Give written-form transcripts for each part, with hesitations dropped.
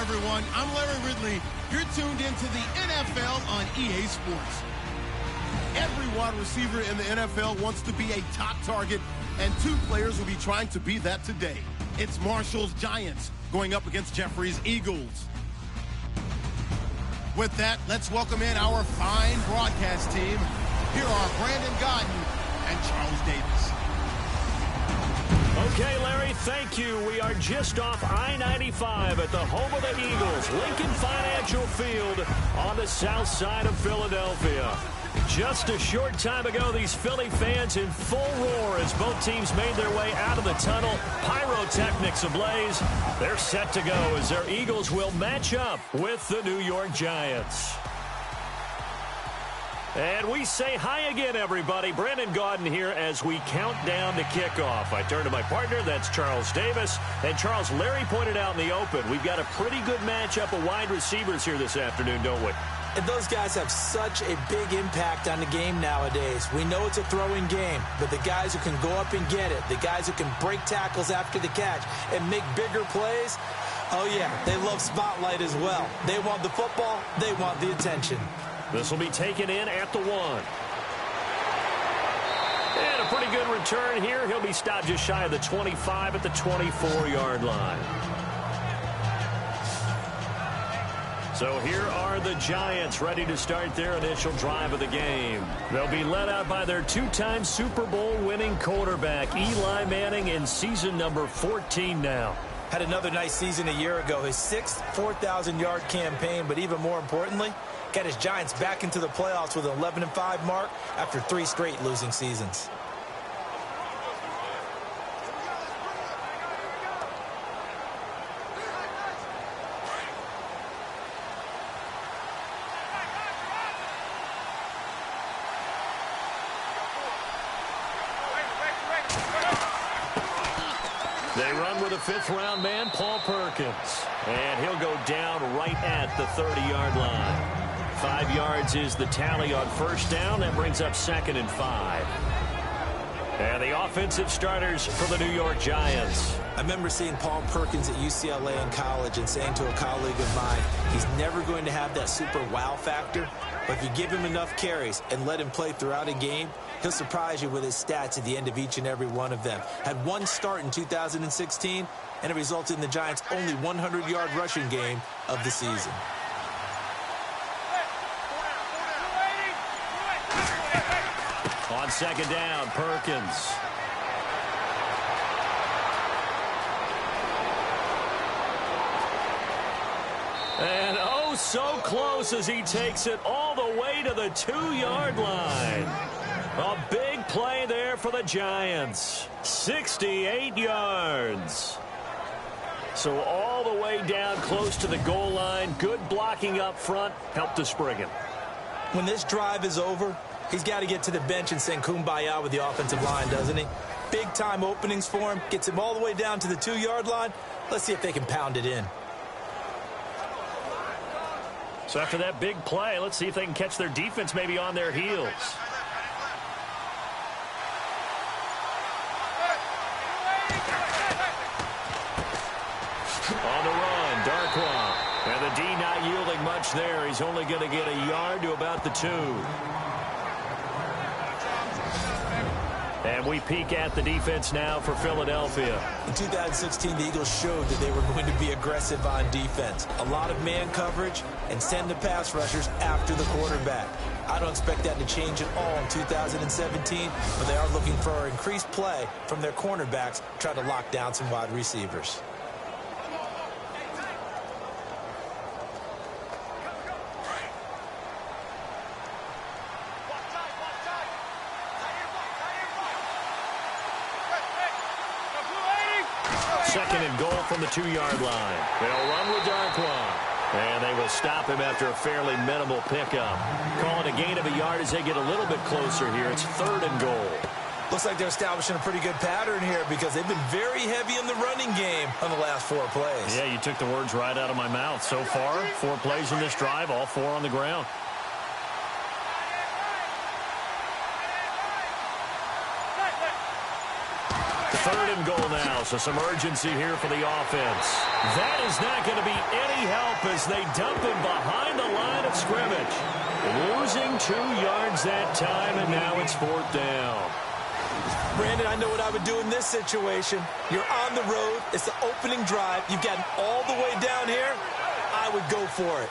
everyone. I'm Larry Ridley. You're tuned into the NFL on EA Sports. Every wide receiver in the NFL wants to be a top target, and two players will be trying to be that today. It's Marshall's Giants going up against Jeffrey's Eagles. With that, let's welcome in our fine broadcast team. Here are Brandon Godden and Charles Davis. Okay, Larry, thank you. We are just off I-95 at the home of the Eagles, Lincoln Financial Field on the south side of Philadelphia. Just a short time ago, these Philly fans in full roar as both teams made their way out of the tunnel. Pyrotechnics ablaze. They're set to go as their Eagles will match up with the New York Giants. And we say hi again, everybody. Brandon Gaudin here as we count down to kickoff. I turn to my partner, that's Charles Davis. And Charles, Larry pointed out in the open, we've got a pretty good matchup of wide receivers here this afternoon, don't we? And those guys have such a big impact on the game nowadays. We know it's a throwing game, but the guys who can go up and get it, the guys who can break tackles after the catch and make bigger plays, oh yeah, they love spotlight as well. They want the football, they want the attention. This will be taken in at the 1. And a pretty good return here. He'll be stopped just shy of the 25 at the 24-yard line. So here are the Giants ready to start their initial drive of the game. They'll be led out by their two-time Super Bowl winning quarterback, Eli Manning, in season number 14 now. Had another nice season a year ago, his 6th 4,000-yard campaign, but even more importantly, got his Giants back into the playoffs with an 11-5 mark after 3 straight losing seasons. They run with a 5th-round man, Paul Perkins. And he'll go down right at the 30-yard line. 5 yards is the tally on first down. That brings up 2nd and 5. And the offensive starters for the New York Giants. I remember seeing Paul Perkins at UCLA in college and saying to a colleague of mine, he's never going to have that super wow factor, but if you give him enough carries and let him play throughout a game, he'll surprise you with his stats at the end of each and every one of them. Had 1 start in 2016, and it resulted in the Giants' only 100-yard rushing game of the season. On 2nd down, Perkins. And oh, so close as he takes it all the way to the 2-yard line. A big play there for the Giants. 68 yards. So all the way down close to the goal line. Good blocking up front. Helped to spring him. When this drive is over, he's got to get to the bench and sing kumbaya with the offensive line, doesn't he? Big-time openings for him. Gets him all the way down to the 2-yard line. Let's see if they can pound it in. So after that big play, let's see if they can catch their defense maybe on their heels. On the run, Darkwa. And the D not yielding much there. He's only going to get a yard to about the 2. And we peek at the defense now for Philadelphia. In 2016, the Eagles showed that they were going to be aggressive on defense. A lot of man coverage and send the pass rushers after the quarterback. I don't expect that to change at all in 2017, but they are looking for increased play from their cornerbacks, try to lock down some wide receivers. Second and goal from the 2-yard line. They'll run with Darkwa. And they will stop him after a fairly minimal pickup. Call it a gain of a yard as they get a little bit closer here. It's 3rd and goal. Looks like they're establishing a pretty good pattern here because they've been very heavy in the running game on the last 4 plays. Yeah, you took the words right out of my mouth. So far, 4 plays in this drive, all 4 on the ground. Third and goal now, so some urgency here for the offense. That is not going to be any help as they dump him behind the line of scrimmage. Losing 2 yards that time, and now it's fourth down. Brandon, I know what I would do in this situation. You're on the road. It's the opening drive. You've gotten all the way down here. I would go for it.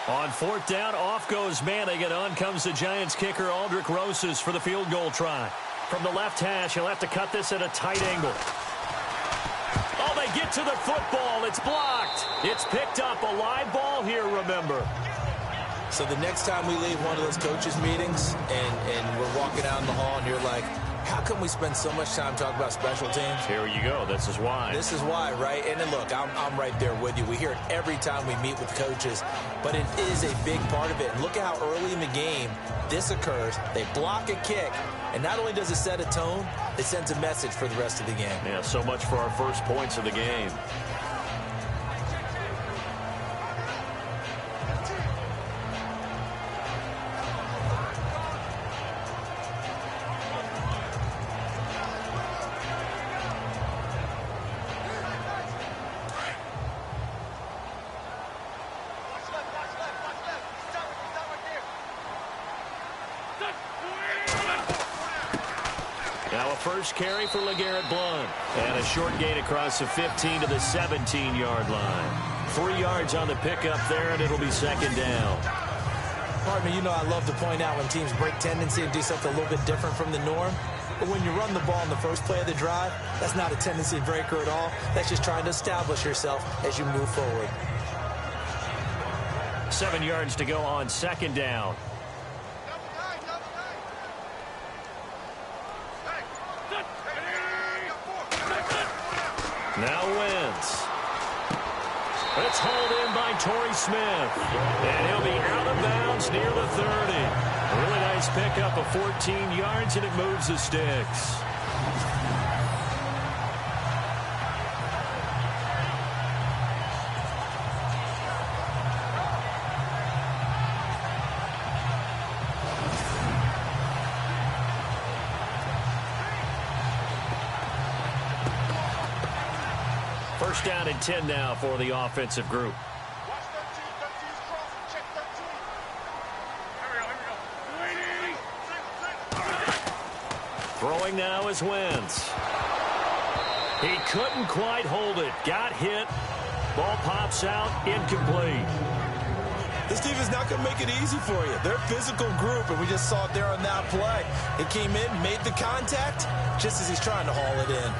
On fourth down, off goes Manning, and on comes the Giants kicker, Aldrick Rosas, for the field goal try. From the left hash, he'll have to cut this at a tight angle. Oh, they get to the football. It's blocked. It's picked up. A live ball here, remember. So the next time we leave one of those coaches' meetings and we're walking out in the hall and you're like, how come we spend so much time talking about special teams? Here you go. This is why. This is why, right? And then look, I'm right there with you. We hear it every time we meet with coaches, but it is a big part of it. And look at how early in the game this occurs. They block a kick, and not only does it set a tone, it sends a message for the rest of the game. Yeah, so much for our first points of the game. Now a first carry for LeGarrette Blount. And a short gain across the 15 to the 17-yard line. 3 yards on the pickup there, and it'll be second down. Pardon me, you know I love to point out when teams break tendency and do something a little bit different from the norm. But when you run the ball in the first play of the drive, that's not a tendency breaker at all. That's just trying to establish yourself as you move forward. 7 yards to go on second down. Now Wentz. It's hauled in by Torrey Smith. And he'll be out of bounds near the 30. A really nice pickup of 14 yards, and it moves the sticks. First down and 10 now for the offensive group. Throwing now is Wentz. He couldn't quite hold it. Got hit. Ball pops out. Incomplete. This team is not going to make it easy for you. They're a physical group, and we just saw it there on that play. It came in, made the contact, just as he's trying to haul it in.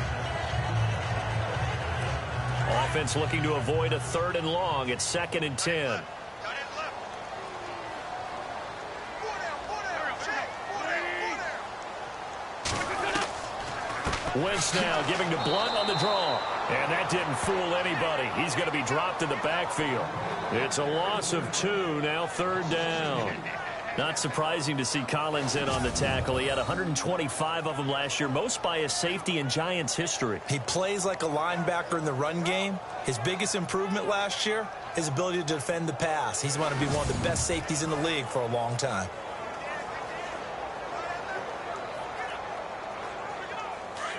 Offense looking to avoid a third and long. It's second and 10. Wentz now giving to Blount on the draw. And that didn't fool anybody. He's going to be dropped in the backfield. It's a loss of 2, now third down. Not surprising to see Collins in on the tackle. He had 125 of them last year, most by a safety in Giants history. He plays like a linebacker in the run game. His biggest improvement last year, his ability to defend the pass. He's going to be one of the best safeties in the league for a long time.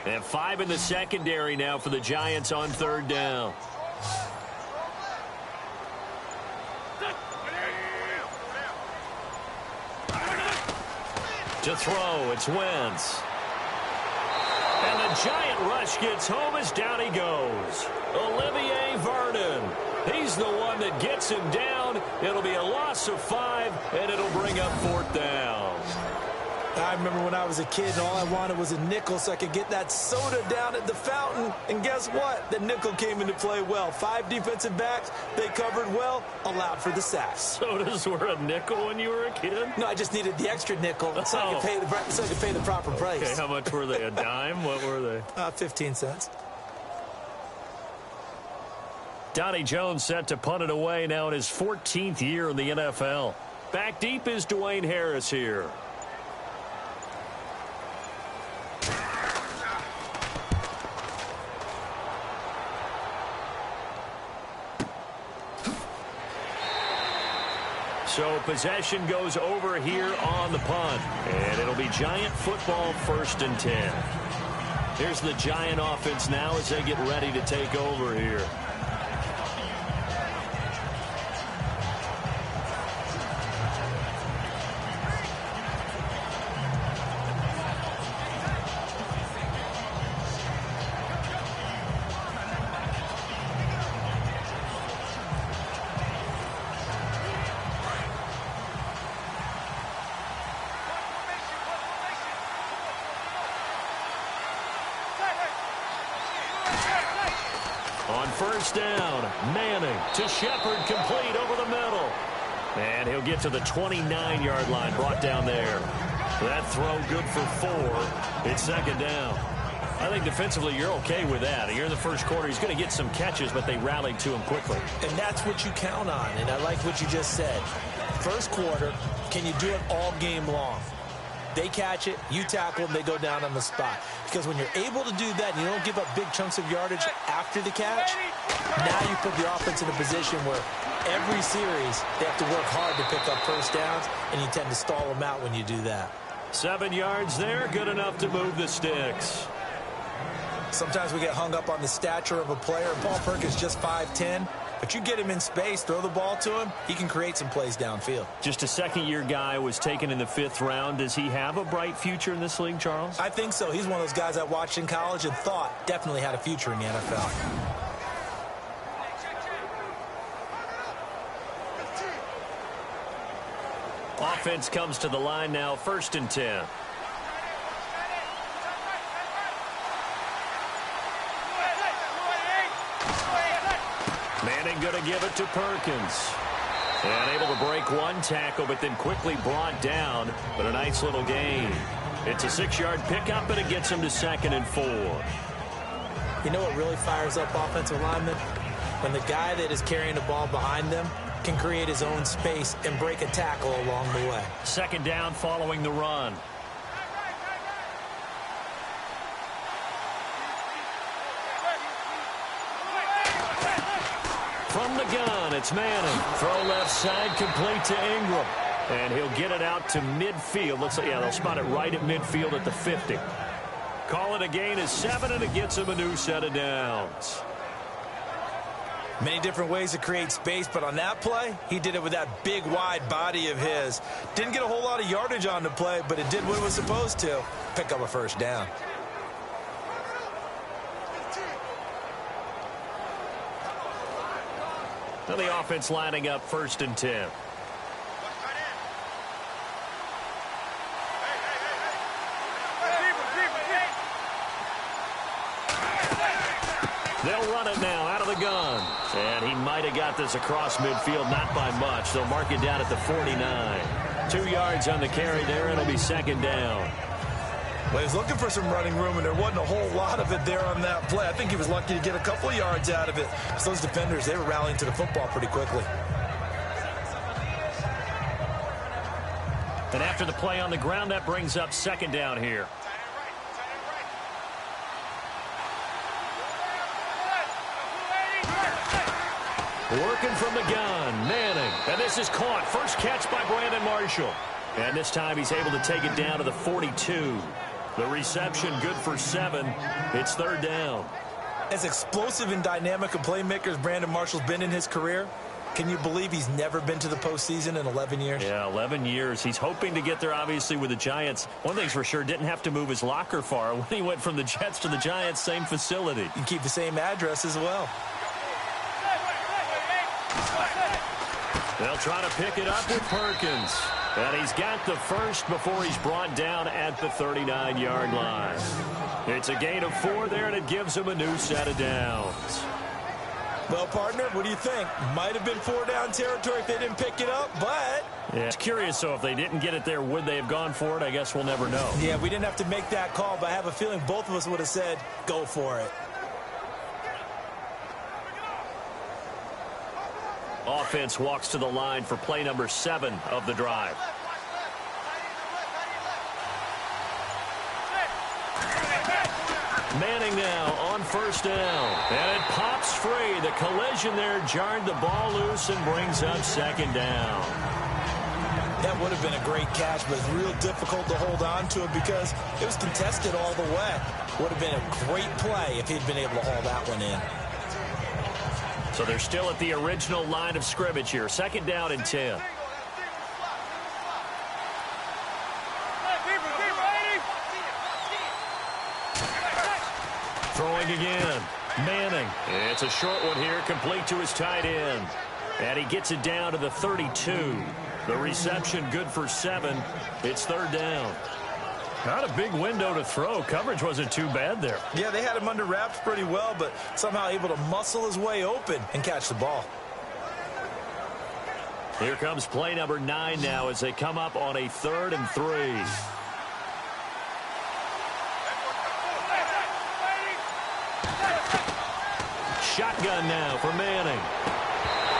And 5 in the secondary now for the Giants on third down. To throw, it's Wentz. And the giant rush gets home as down he goes. Olivier Vernon. He's the one that gets him down. It'll be a loss of 5, and it'll bring up fourth down. I remember when I was a kid and all I wanted was a nickel so I could get that soda down at the fountain. And guess what? The nickel came into play well. 5 defensive backs, they covered well, allowed for the sacks. Sodas were a nickel when you were a kid? No, I just needed the extra nickel so I could pay the proper price. Okay, how much were they? A dime? What were they? 15 cents. Donnie Jones set to punt it away now in his 14th year in the NFL. Back deep is Dwayne Harris here. So possession goes over here on the punt. And it'll be Giant football 1st and 10. Here's the Giant offense now as they get ready to take over here. On 1st down, Manning to Shepard, complete over the middle. And he'll get to the 29-yard line, brought down there. That throw good for 4. It's 2nd down. I think defensively you're okay with that. You're in the first quarter. He's going to get some catches, but they rallied to him quickly. And that's what you count on, and I like what you just said. First quarter, can you do it all game long? They catch it, you tackle them, they go down on the spot. Because when you're able to do that and you don't give up big chunks of yardage after the catch, now you put the offense in a position where every series they have to work hard to pick up first downs, and you tend to stall them out when you do that. 7 yards there, good enough to move the sticks. Sometimes we get hung up on the stature of a player. Paul Perkins just 5'10", but you get him in space, throw the ball to him, he can create some plays downfield. Just a second-year guy was taken in the 5th round. Does he have a bright future in this league, Charles? I think so. He's one of those guys I watched in college and thought definitely had a future in the NFL. Offense comes to the line now, 1st and 10. Manning going to give it to Perkins. And able to break one tackle, but then quickly brought down. But a nice little gain. It's a 6-yard pickup, and it gets him to 2nd and 4. You know what really fires up offensive linemen? When the guy that is carrying the ball behind them can create his own space and break a tackle along the way. 2nd down following the run. From the gun, it's Manning. Throw left side, complete to Ingram. And he'll get it out to midfield. Looks like, yeah, they'll spot it right at midfield at the 50. Call it a gain of 7, and it gets him a new set of downs. Many different ways to create space, but on that play, he did it with that big, wide body of his. Didn't get a whole lot of yardage on the play, but it did what it was supposed to. Pick up a 1st down. Now the offense lining up 1st and 10. They'll run it now out of the gun. And he might have got this across midfield, not by much. They'll mark it down at the 49. 2 yards on the carry there, and it'll be 2nd down. Well, he was looking for some running room, and there wasn't a whole lot of it there on that play. I think he was lucky to get a couple of yards out of it. So those defenders, they were rallying to the football pretty quickly. And after the play on the ground, that brings up 2nd down here. Working from the gun, Manning. And this is caught. First catch by Brandon Marshall. And this time he's able to take it down to the 42. The reception good for 7. It's 3rd down. As explosive and dynamic a playmaker as Brandon Marshall's been in his career, can you believe he's never been to the postseason in 11 years? Yeah, 11 years. He's hoping to get there, obviously, with the Giants. One thing's for sure, didn't have to move his locker far. When he went from the Jets to the Giants, same facility. You can keep the same address as well. They'll try to pick it up with Perkins. And he's got the first before he's brought down at the 39-yard line. It's a gain of 4 there, and it gives him a new set of downs. Well, partner, what do you think? Might have been 4-down territory if they didn't pick it up, but... Yeah, it's curious, so if they didn't get it there, would they have gone for it? I guess we'll never know. Yeah, we didn't have to make that call, but I have a feeling both of us would have said, go for it. Offense walks to the line for play number 7 of the drive. Manning now on 1st down. And it pops free. The collision there jarred the ball loose and brings up 2nd down. That would have been a great catch, but it's real difficult to hold on to it because it was contested all the way. Would have been a great play if he'd been able to haul that one in. So they're still at the original line of scrimmage here. 2nd down and 10. Throwing again. Manning. It's a short one here, complete to his tight end. And he gets it down to the 32. The reception good for 7. It's 3rd down. Not a big window to throw. Coverage wasn't too bad there. Yeah, they had him under wraps pretty well, but somehow able to muscle his way open and catch the ball. Here comes play number 9 now as they come up on a 3rd and 3. Shotgun now for Manning.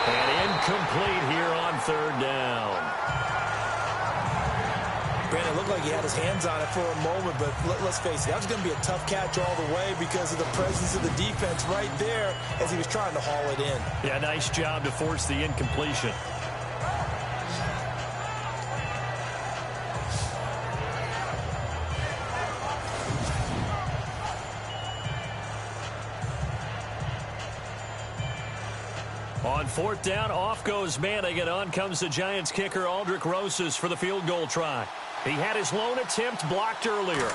And incomplete here on 3rd down. Brandon, it looked like he had his hands on it for a moment, but let's face it, that was going to be a tough catch all the way because of the presence of the defense right there as he was trying to haul it in. Yeah, nice job to force the incompletion. On 4th down, off goes Manning, and on comes the Giants kicker, Aldrick Rosas, for the field goal try. He had his lone attempt blocked earlier.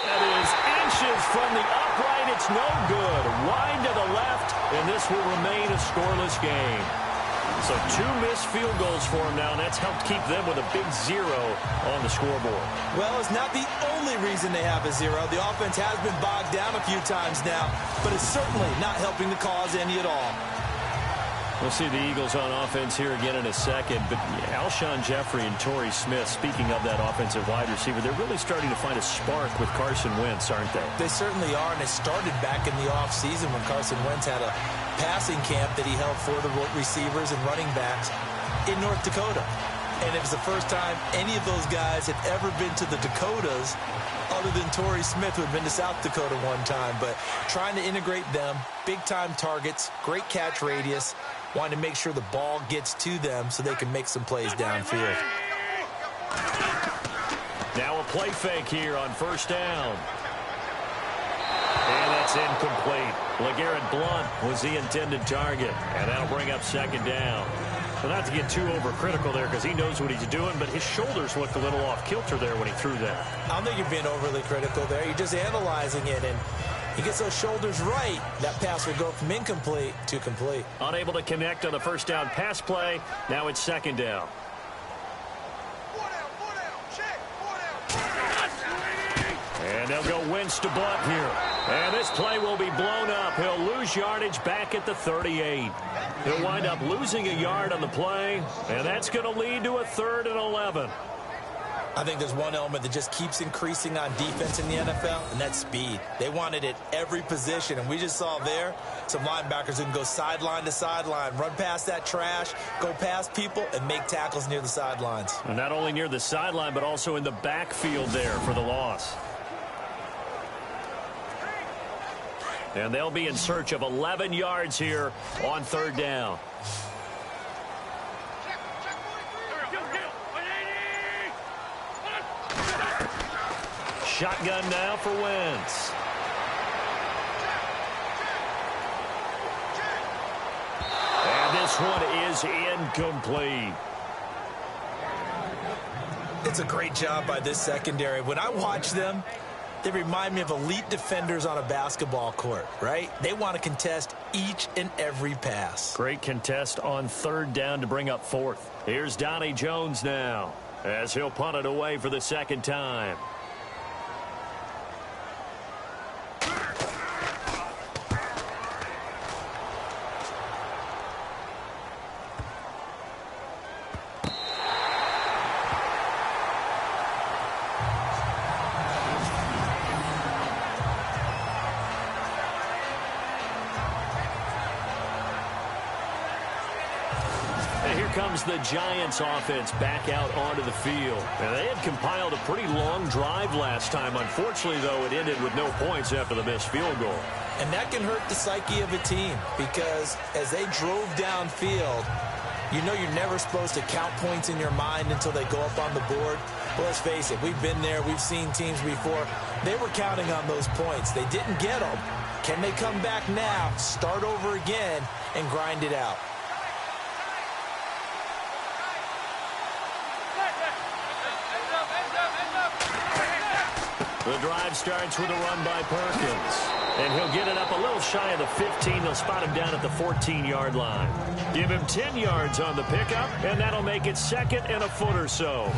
That is inches from the upright. It's no good. Wide to the left, and this will remain a scoreless game. So 2 missed field goals for him now, and that's helped keep them with a big 0 on the scoreboard. Well, it's not the only reason they have a 0. The offense has been bogged down a few times now, but it's certainly not helping the cause any at all. We'll see the Eagles on offense here again in a second, but Alshon Jeffrey and Torrey Smith, speaking of that offensive wide receiver, they're really starting to find a spark with Carson Wentz, aren't they? They certainly are, and it started back in the offseason when Carson Wentz had a passing camp that he held for the receivers and running backs in North Dakota. And it was the first time any of those guys had ever been to the Dakotas other than Torrey Smith, who had been to South Dakota one time. But trying to integrate them, big-time targets, great catch radius, wanting to make sure the ball gets to them so they can make some plays downfield. Now a play fake here on 1st down. And that's incomplete. LeGarrette Blount was the intended target, and that'll bring up 2nd down. Well, not to get too overcritical there because he knows what he's doing, but his shoulders looked a little off kilter there when he threw that. I don't think you're being overly critical there. You're just analyzing it, and he gets those shoulders right. That pass will go from incomplete to complete. Unable to connect on the 1st down pass play. Now it's 2nd down. And they'll go Wentz to Blount here. And this play will be blown up. He'll lose yardage back at the 38. He'll wind up losing a yard on the play, and that's going to lead to a 3rd and 11. I think there's one element that just keeps increasing on defense in the NFL, and that's speed. They want it at every position, and we just saw there some linebackers who can go sideline to sideline, run past that trash, go past people, and make tackles near the sidelines. And not only near the sideline, but also in the backfield there for the loss. And they'll be in search of 11 yards here on 3rd down. Shotgun now for Wentz. And this one is incomplete. It's a great job by this secondary. When I watch them, they remind me of elite defenders on a basketball court, right? They want to contest each and every pass. Great contest on 3rd down to bring up 4th. Here's Donnie Jones now as he'll punt it away for the 2nd time. Comes the Giants offense back out onto the field. And they had compiled a pretty long drive last time. Unfortunately, though, it ended with no points after the missed field goal. And that can hurt the psyche of a team because as they drove downfield, You know you're never supposed to count points in your mind until they go up on the board. But let's face it, we've been there. We've seen teams before. They were counting on those points. They didn't get them. Can they come back now, start over again, and grind it out? The drive starts with a run by Perkins. And he'll get it up a little shy of the 15. They'll spot him down at the 14-yard line. Give him 10 yards on the pickup, and that'll make it second and a foot or so.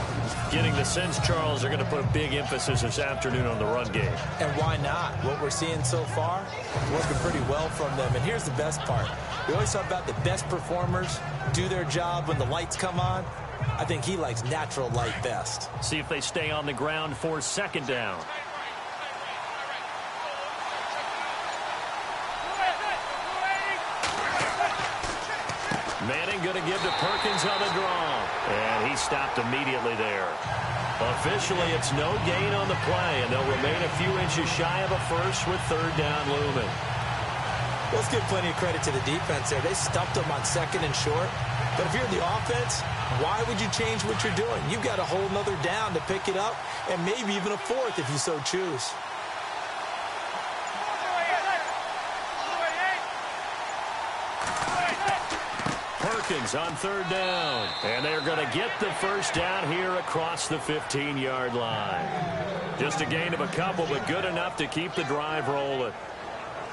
Getting the sense, Charles, are going to put a big emphasis this afternoon on the run game. And why not? What we're seeing so far, working pretty well from them. And here's the best part. We always talk about the best performers do their job when the lights come on. I think he likes natural light best. See if they stay on the ground for second down. Manning going to give to Perkins on the draw. And he stopped immediately there. Officially, it's no gain on the play, and they'll remain a few inches shy of a first with third down looming. Let's give plenty of credit to the defense there. They stumped them on second and short. But if you're the offense, why would you change what you're doing? You've got a whole nother down to pick it up, and maybe even a fourth if you so choose. Perkins on third down. And they're going to get the first down here across the 15-yard line. Just a gain of a couple, but good enough to keep the drive rolling.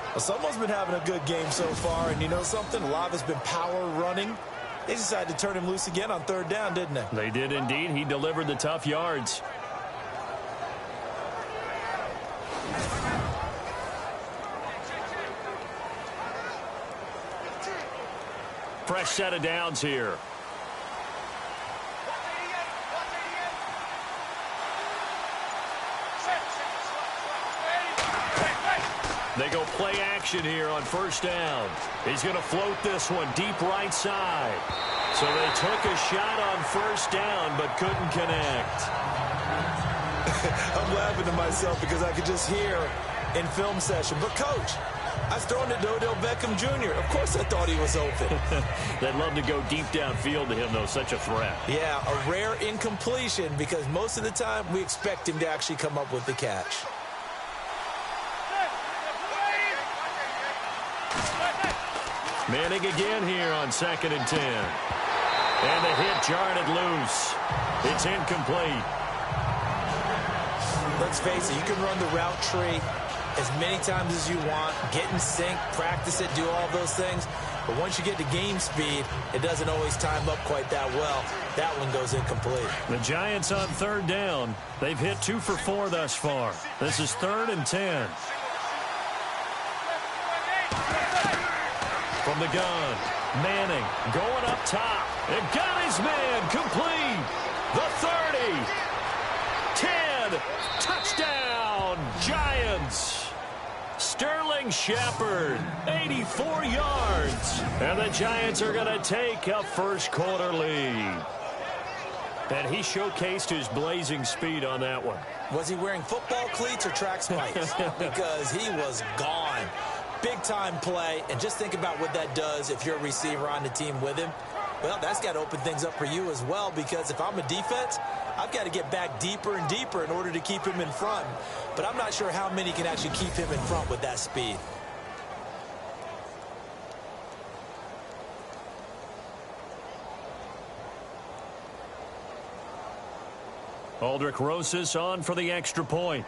Well, someone's been having a good game so far, and you know something? A lot has been power running. They decided to turn him loose again on third down, didn't they? They did indeed. He delivered the tough yards. Fresh set of downs here. They go play action here on first down. He's going to float this one deep right side. So they took a shot on first down but couldn't connect. I'm laughing to myself because I could just hear in film session. But, Coach, I was throwing it to Odell Beckham Jr. Of course I thought he was open. They'd love to go deep downfield to him, though. Such a threat. Yeah, a rare incompletion because most of the time we expect him to actually come up with the catch. Manning again here on 2nd and 10. And the hit jarred it loose. It's incomplete. Let's face it, you can run the route tree as many times as you want, get in sync, practice it, do all those things. But once you get to game speed, it doesn't always time up quite that well. That one goes incomplete. The Giants on third down. They've hit 2 for 4 thus far. This is 3rd and 10. From the gun, Manning going up top. And got his man complete. The 30. 10. Touchdown, Giants. Sterling Shepard, 84 yards. And the Giants are going to take a first quarter lead. And he showcased his blazing speed on that one. Was he wearing football cleats or track spikes? Because he was gone. Big-time play, and just think about what that does if you're a receiver on the team with him. Well, that's got to open things up for you as well, because if I'm a defense, I've got to get back deeper and deeper in order to keep him in front. But I'm not sure how many can actually keep him in front with that speed. Aldrich Rosas on for the extra point.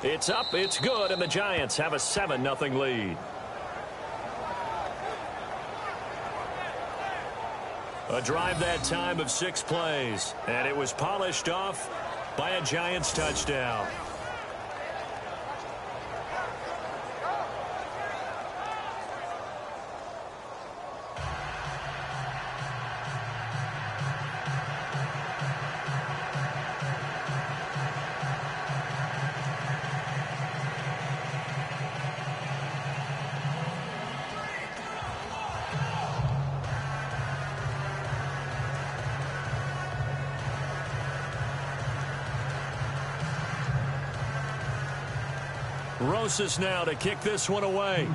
It's up, it's good, and the Giants have a 7-0 lead. A drive that time of 6 plays, and it was polished off by a Giants touchdown. Rosas now to kick this one away.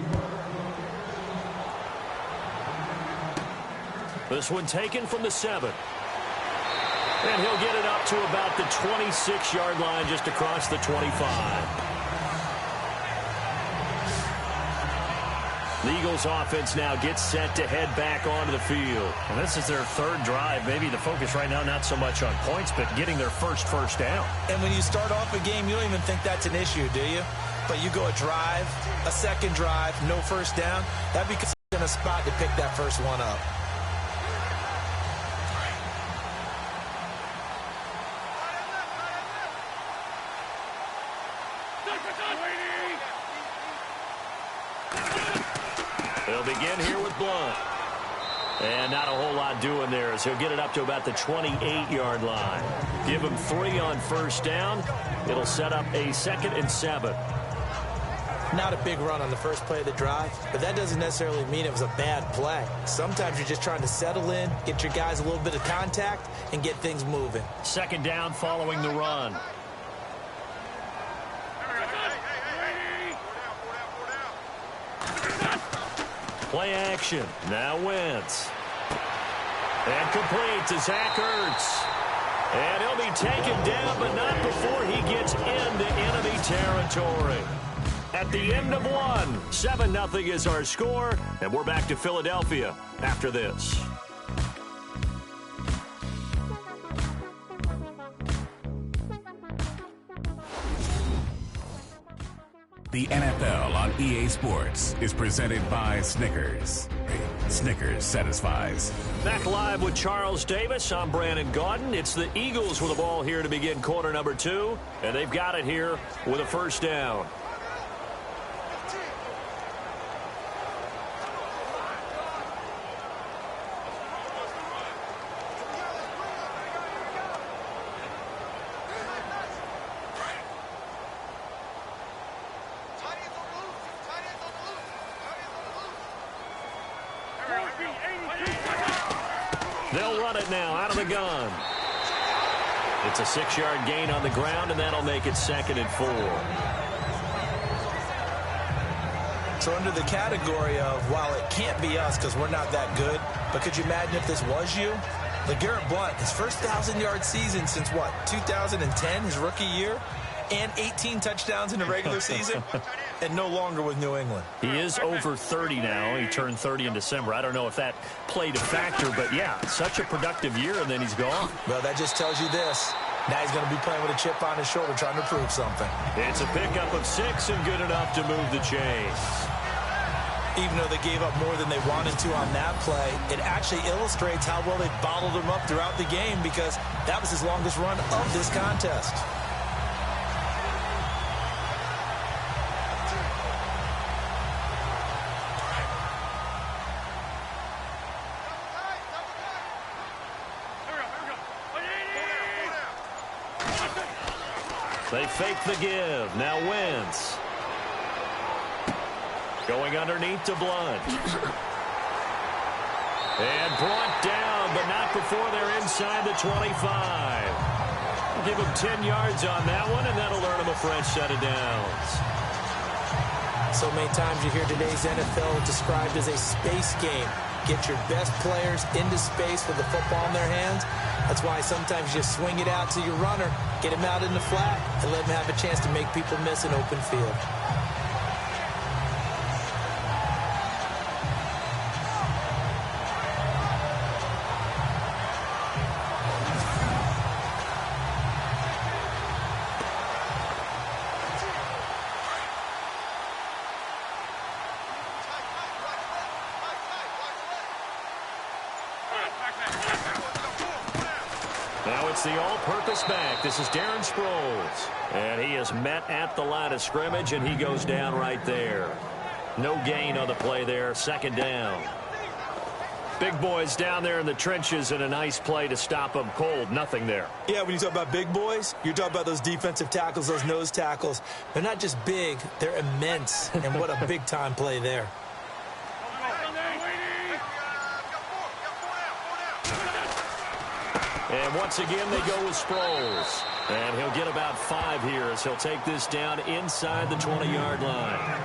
This one taken from the 7. And he'll get it up to about the 26-yard line, just across the 25. The Eagles offense now gets set to head back onto the field. And this is their 3rd drive. Maybe the focus right now not so much on points, but getting their first down. And when you start off a game, you don't even think that's an issue, do you? But you go a drive, a second drive, no first down, that becomes a spot to pick that first one up. They'll begin here with Blunt. And not a whole lot doing there as he'll get it up to about the 28-yard line. Give him 3 on first down. It'll set up a 2nd and 7. Not a big run on the first play of the drive, but that doesn't necessarily mean it was a bad play. Sometimes you're just trying to settle in, get your guys a little bit of contact, and get things moving. 2nd down following the run. Play action. Now Wentz. And complete to Zach Ertz. And he'll be taken down, but not before he gets into enemy territory. At the end of 1, 7-0 is our score, and we're back to Philadelphia after this. The NFL on EA Sports is presented by Snickers. Snickers satisfies. Back live with Charles Davis. I'm Brandon Gaudin. It's the Eagles with the ball here to begin quarter number 2, and they've got it here with a first down. They'll run it now out of the gun. It's a 6-yard gain on the ground, and that'll make it 2nd and 4. So under the category of, while it can't be us because we're not that good, but could you imagine if this was you? LeGarrette Blount, his first 1,000-yard season since, 2010, his rookie year, and 18 touchdowns in the regular season, and no longer with New England. He is over 30 now. He turned 30 in December. I don't know if that played a factor, but yeah, such a productive year, and then he's gone. Well, that just tells you this. Now he's going to be playing with a chip on his shoulder trying to prove something. It's a pickup of 6 and good enough to move the chains. Even though they gave up more than they wanted to on that play, it actually illustrates how well they bottled him up throughout the game because that was his longest run of this contest. They fake the give. Now Wentz. Going underneath to Blunt. And brought down, but not before they're inside the 25. Give him 10 yards on that one, and that'll earn him a fresh set of downs. So many times you hear today's NFL described as a space game. Get your best players into space with the football in their hands. That's why sometimes you swing it out to your runner, get him out in the flat, and let him have a chance to make people miss an open field. Now it's the all-purpose back. This is Darren Sproles. And he is met at the line of scrimmage, and he goes down right there. No gain on the play there. 2nd down. Big boys down there in the trenches, and a nice play to stop them cold. Nothing there. Yeah, when you talk about big boys, you're talking about those defensive tackles, those nose tackles. They're not just big, they're immense. And what a big-time play there. And once again, they go with Sproles. And he'll get about 5 here as he'll take this down inside the 20-yard line.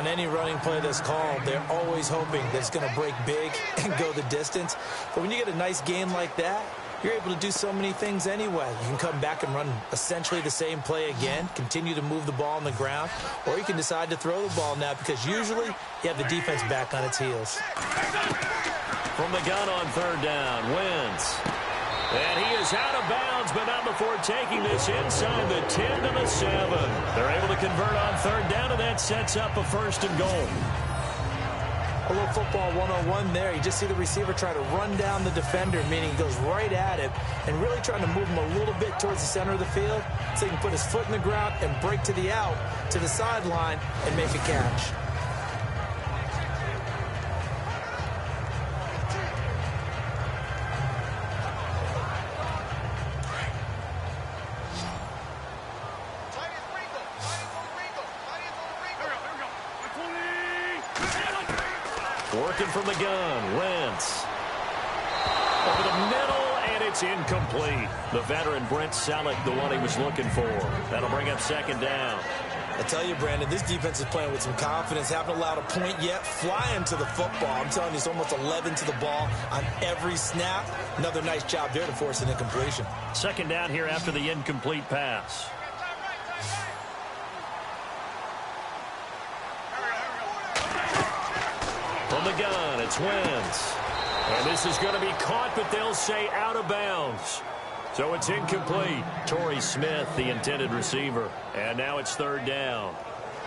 on any running play that's called, they're always hoping that it's going to break big and go the distance. But when you get a nice gain like that, you're able to do so many things anyway. You can come back and run essentially the same play again, continue to move the ball on the ground, or you can decide to throw the ball now because usually you have the defense back on its heels. From the gun on third down, Wentz. And he is out of bounds, but not before taking this inside the 10 to the 7. They're able to convert on third down, and that sets up a 1st and goal. A little football 101 there. You just see the receiver try to run down the defender, meaning he goes right at him and really trying to move him a little bit towards the center of the field so he can put his foot in the ground and break to the out, to the sideline, and make a catch. Working from the gun, Wentz. Over the middle, and it's incomplete. The veteran Brent Selleck, the one he was looking for. That'll bring up 2nd down. I tell you, Brandon, this defense is playing with some confidence. Haven't allowed a point yet. Flying to the football. I'm telling you, it's almost 11 to the ball on every snap. Another nice job there to force an incompletion. 2nd down here after the incomplete pass. From the gun, it's Wentz. And this is going to be caught, but they'll say out of bounds. So it's incomplete. Torrey Smith, the intended receiver. And now it's 3rd down.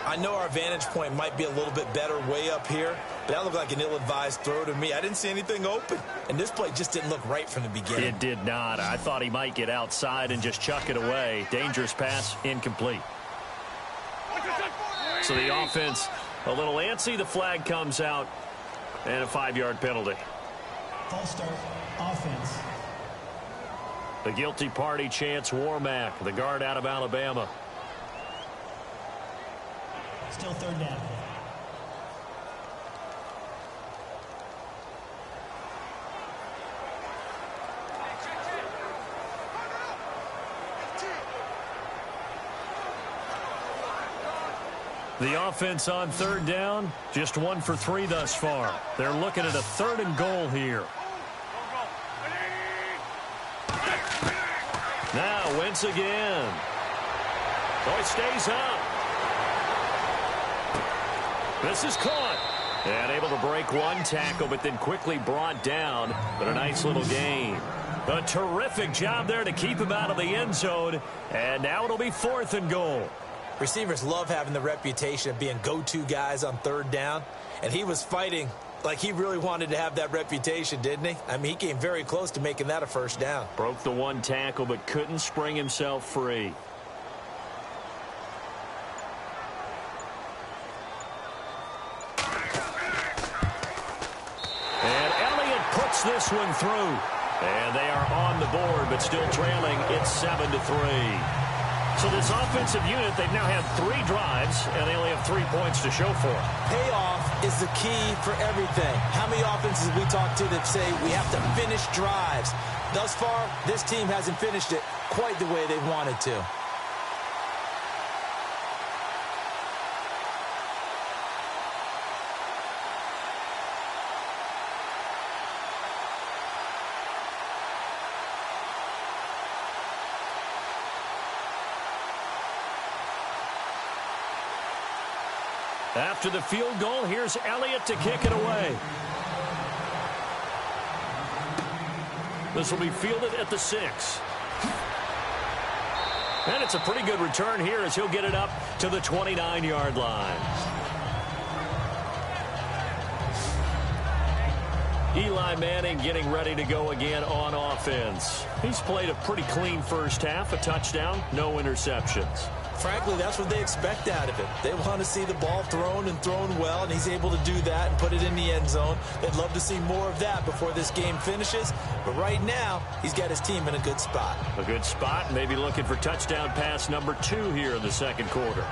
I know our vantage point might be a little bit better way up here, but that looked like an ill-advised throw to me. I didn't see anything open, and this play just didn't look right from the beginning. It did not. I thought he might get outside and just chuck it away. Dangerous pass, incomplete. So the offense a little antsy. The flag comes out. And a 5-yard penalty. False start, offense. The guilty party, Chance Warmack, the guard out of Alabama. Still 3rd down. The offense on 3rd down, just 1 for 3 thus far. They're looking at a 3rd and goal here. Now Wentz again. Oh, it stays up. This is caught. And able to break one tackle, but then quickly brought down. But a nice little gain. A terrific job there to keep him out of the end zone. And now it'll be 4th and goal. Receivers love having the reputation of being go-to guys on 3rd down, and he was fighting like he really wanted to have that reputation, didn't he? I mean, he came very close to making that a 1st down. Broke the one tackle, but couldn't spring himself free. And Elliott puts this one through. And they are on the board, but still trailing. It's 7-3. So this offensive unit, they've now had 3 drives, and they only have 3 points to show for it. Payoff is the key for everything. How many offenses we talk to that say we have to finish drives? Thus far, this team hasn't finished it quite the way they wanted to. After the field goal, here's Elliott to kick it away. This will be fielded at the 6. And it's a pretty good return here as he'll get it up to the 29-yard line. Eli Manning getting ready to go again on offense. He's played a pretty clean first half, a touchdown, no interceptions. Frankly, that's what they expect out of him. They want to see the ball thrown and thrown well, and he's able to do that and put it in the end zone. They'd love to see more of that before this game finishes. But right now, he's got his team in a good spot. A good spot, maybe looking for touchdown pass number 2 here in the 2nd quarter.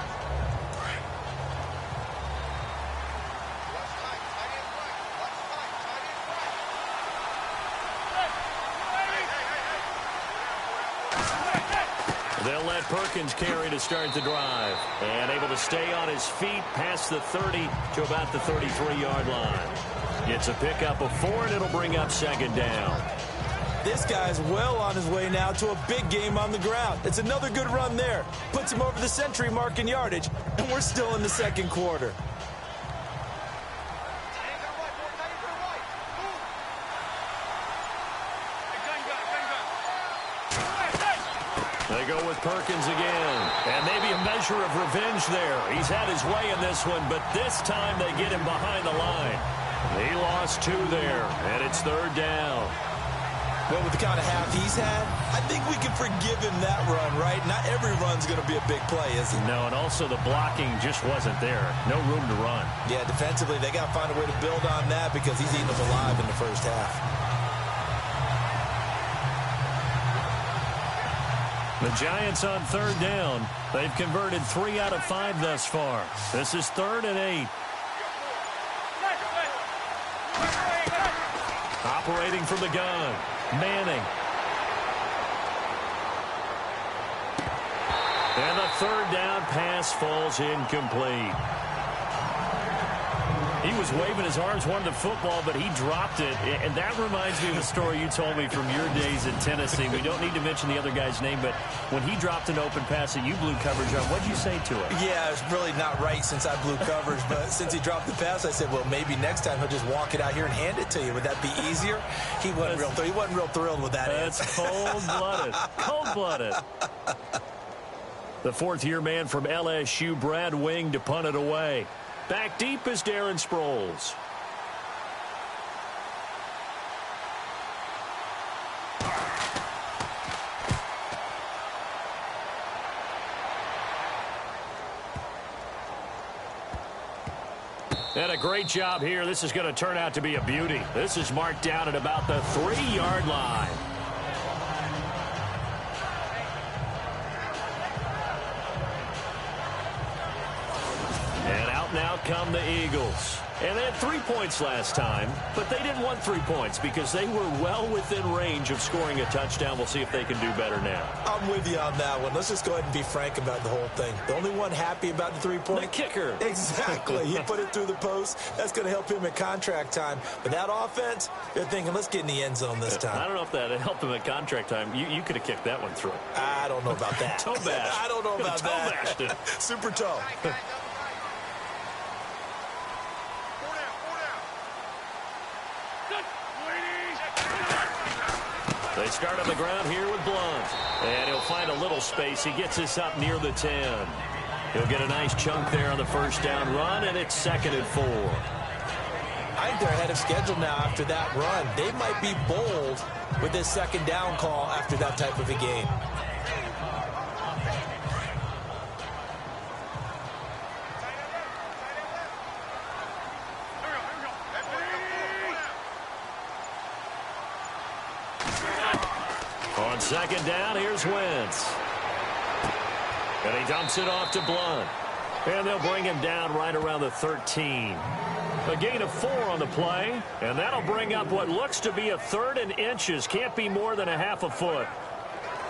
They'll let Perkins carry to start the drive. And able to stay on his feet past the 30 to about the 33-yard line. Gets a pickup of 4, and it'll bring up second down. This guy's well on his way now to a big game on the ground. It's another good run there. Puts him over the century mark in yardage, and we're still in the second quarter. They go with Perkins again. And maybe a measure of revenge there. He's had his way in this one, but this time they get him behind the line. He lost 2 there, and it's third down. Well, with the kind of half he's had, I think we can forgive him that run, right? Not every run's going to be a big play, is it? No, and also the blocking just wasn't there. No room to run. Yeah, defensively, they got to find a way to build on that because he's eating them alive in the first half. The Giants on third down. They've converted 3 out of 5 thus far. This is 3rd and 8. Operating from the gun. Manning. And the third down pass falls incomplete. He was waving his arms, wanted the football, but he dropped it. And that reminds me of a story you told me from your days in Tennessee. We don't need to mention the other guy's name, but when he dropped an open pass that you blew coverage on, what'd you say to him? Yeah, it's really not right since I blew coverage, but since he dropped the pass, I said, well, maybe next time he'll just walk it out here and hand it to you. Would that be easier? He wasn't real thrilled with that. That's cold-blooded. Cold-blooded. The 4th-year man from LSU, Brad Wing, to punt it away. Back deep is Darren Sproles. And a great job here. This is going to turn out to be a beauty. This is marked down at about the 3-yard line. And out come the Eagles. And they had 3 points last time, but they didn't want 3 points because they were well within range of scoring a touchdown. We'll see if they can do better now. I'm with you on that one. Let's just go ahead and be frank about the whole thing. The only one happy about the 3-point? The kicker. Exactly. He put it through the post. That's going to help him at contract time. But that offense, they're thinking, let's get in the end zone this time. I don't know if that helped him at contract time. You could have kicked that one through. I don't know about that. Toe bash. I don't know about toe that. Bashed it. Super toe. They start on the ground here with Blunt. And he'll find a little space. He gets us up near the 10. He'll get a nice chunk there on the first down run, and it's 2nd and 4. I think they're ahead of schedule now after that run. They might be bold with this 2nd down call after that type of a game. On 2nd down, here's Wentz. And he dumps it off to Blunt. And they'll bring him down right around the 13. A gain of 4 on the play. And that'll bring up what looks to be a 3rd and inches. Can't be more than a half a foot.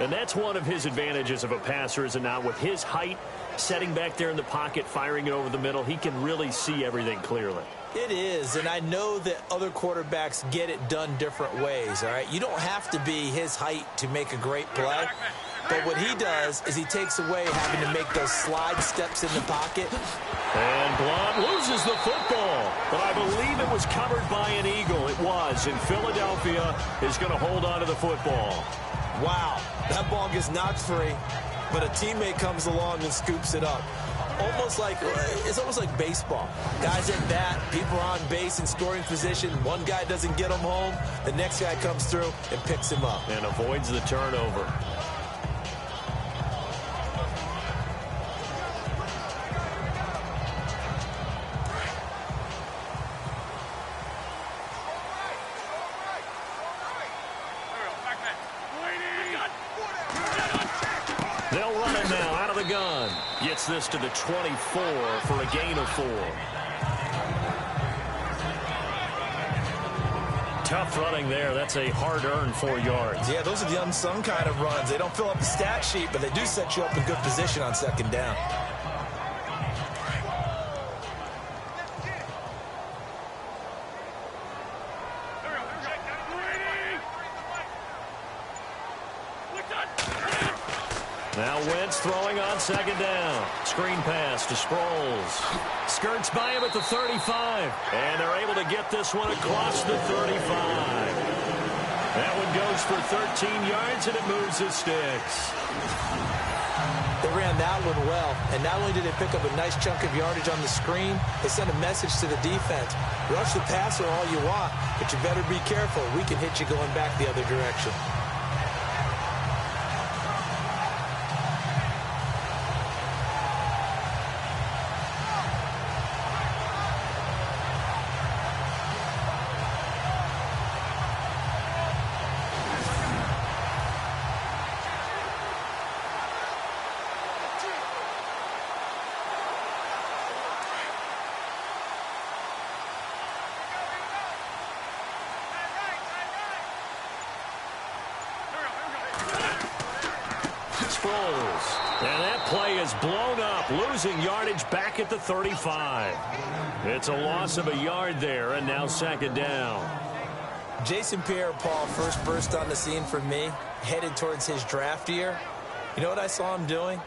And that's one of his advantages of a passer, is it not? With his height, setting back there in the pocket, firing it over the middle, he can really see everything clearly. It is, and I know that other quarterbacks get it done different ways, all right? You don't have to be his height to make a great play, but what he does is he takes away having to make those slide steps in the pocket. And Blunt loses the football, but I believe it was covered by an Eagle. It was, and Philadelphia is going to hold on to the football. Wow, that ball gets knocked free, but a teammate comes along and scoops it up. It's almost like baseball. Guys at bat, people are on base in scoring position. One guy doesn't get him home. The next guy comes through and picks him up. And avoids the turnover. They'll run it now out of the gun. Gets this to the 24 for a gain of 4. Tough running there. That's a hard-earned 4 yards. Yeah, those are the unsung kind of runs. They don't fill up the stat sheet, but they do set you up in good position on second down. Now Wentz throwing on second down. Screen pass to Sproles. Skirts by him at the 35. And they're able to get this one across the 35. That one goes for 13 yards, and it moves the sticks. They ran that one well, and not only did they pick up a nice chunk of yardage on the screen, they sent a message to the defense. Rush the passer all you want, but you better be careful. We can hit you going back the other direction. And that play is blown up, losing yardage back at the 35. It's a loss of a yard there, and now second down. Jason Pierre-Paul first burst on the scene for me, headed towards his draft year. You know what I saw him doing?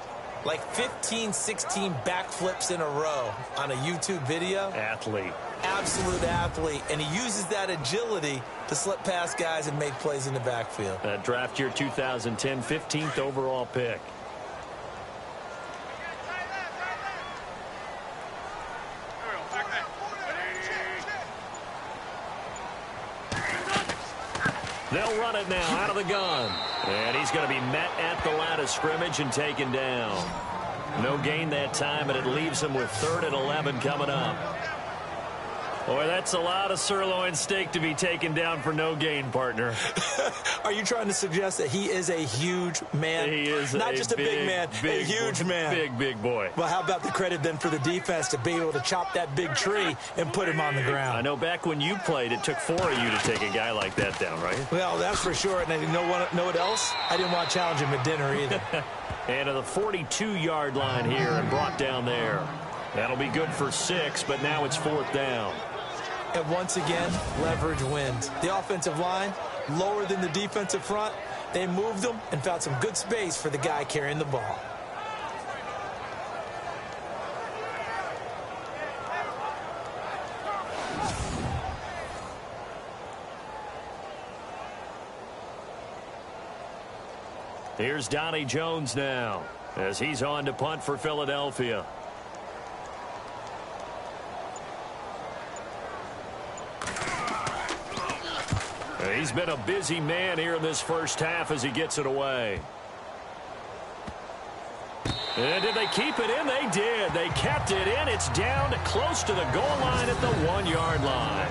Like 15, 16 backflips in a row on a YouTube video. Athlete. Absolute athlete, and he uses that agility to slip past guys and make plays in the backfield. Draft year 2010, 15th overall pick. They'll run it now out of the gun. And he's going to be met at the line of scrimmage and taken down. No gain that time, and it leaves him with 3rd and 11 coming up. Boy, that's a lot of sirloin steak to be taken down for no gain, partner. Are you trying to suggest that he is a huge man? He is not just a big man, a huge man. Big boy. Well, how about the credit then for the defense to be able to chop that big tree and put him on the ground? I know back when you played, it took 4 of you to take a guy like that down, right? Well, that's for sure. And you know what else? I didn't want to challenge him at dinner either. And to the 42-yard line here and brought down there. That'll be good for 6, but now it's 4th down. And once again, leverage wins. The offensive line, lower than the defensive front. They moved them and found some good space for the guy carrying the ball. Here's Donnie Jones now as he's on to punt for Philadelphia. He's been a busy man here in this first half as he gets it away. And did they keep it in? They did. They kept it in. It's down to close to the goal line at the 1-yard line.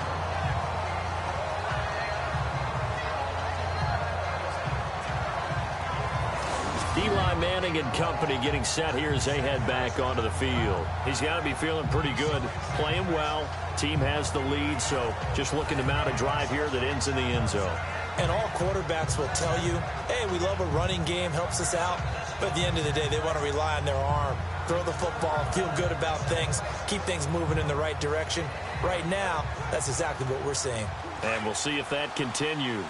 Eli Manning and company getting set here as they head back onto the field. He's got to be feeling pretty good, playing well. Team has the lead, so just looking to mount a drive here that ends in the end zone. And all quarterbacks will tell you, hey, we love a running game, helps us out. But at the end of the day, they want to rely on their arm, throw the football, feel good about things, keep things moving in the right direction. Right now, that's exactly what we're seeing. And we'll see if that continues.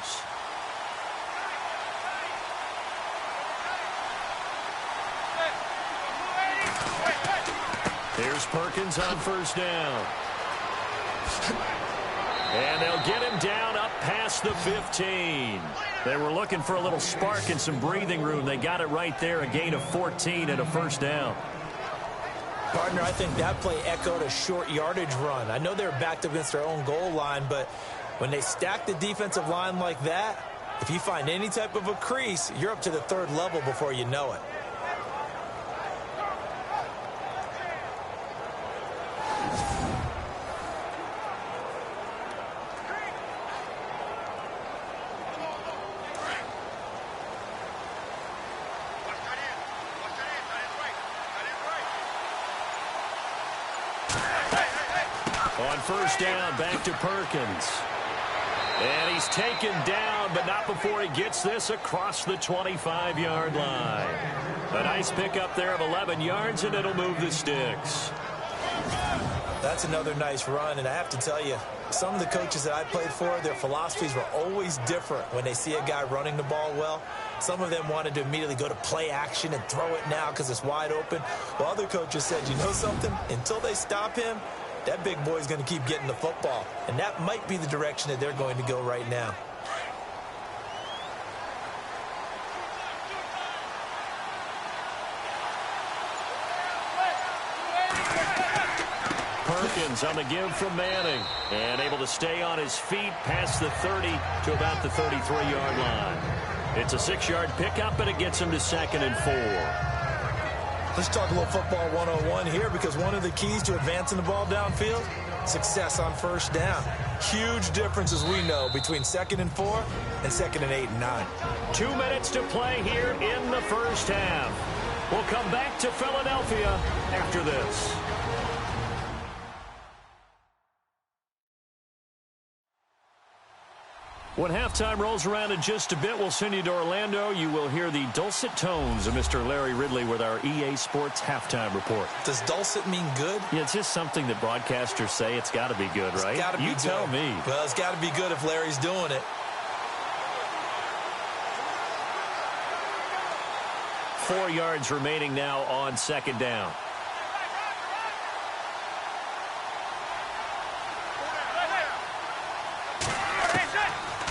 Here's Perkins on first down. And they'll get him down up past the 15. They were looking for a little spark and some breathing room. They got it right there, a gain of 14 and a first down. Partner, I think that play echoed a short yardage run. I know they were backed against their own goal line, but when they stack the defensive line like that, if you find any type of a crease, you're up to the 3rd level before you know it. On first down, back to Perkins. And he's taken down, but not before he gets this across the 25-yard line. A nice pickup there of 11 yards, and it'll move the sticks. That's another nice run, and I have to tell you, some of the coaches that I played for, their philosophies were always different when they see a guy running the ball well. Some of them wanted to immediately go to play action and throw it now because it's wide open. While other coaches said, you know something? Until they stop him, that big boy's going to keep getting the football. And that might be the direction that they're going to go right now. Perkins on the give from Manning. And able to stay on his feet past the 30 to about the 33-yard line. It's a 6-yard pickup, and it gets him to 2nd and 4. Let's talk a little football 101 here, because one of the keys to advancing the ball downfield, success on first down. Huge difference, as we know, between 2nd and 4 and 2nd and 8 and 9. 2 minutes to play here in the first half. We'll come back to Philadelphia after this. When halftime rolls around in just a bit, we'll send you to Orlando. You will hear the dulcet tones of Mr. Larry Ridley with our EA Sports halftime report. Does dulcet mean good? Yeah, it's just something that broadcasters say. It's got to be good, right? It's got to be good. You tell me. Well, it's got to be good if Larry's doing it. 4 yards remaining now on 2nd down.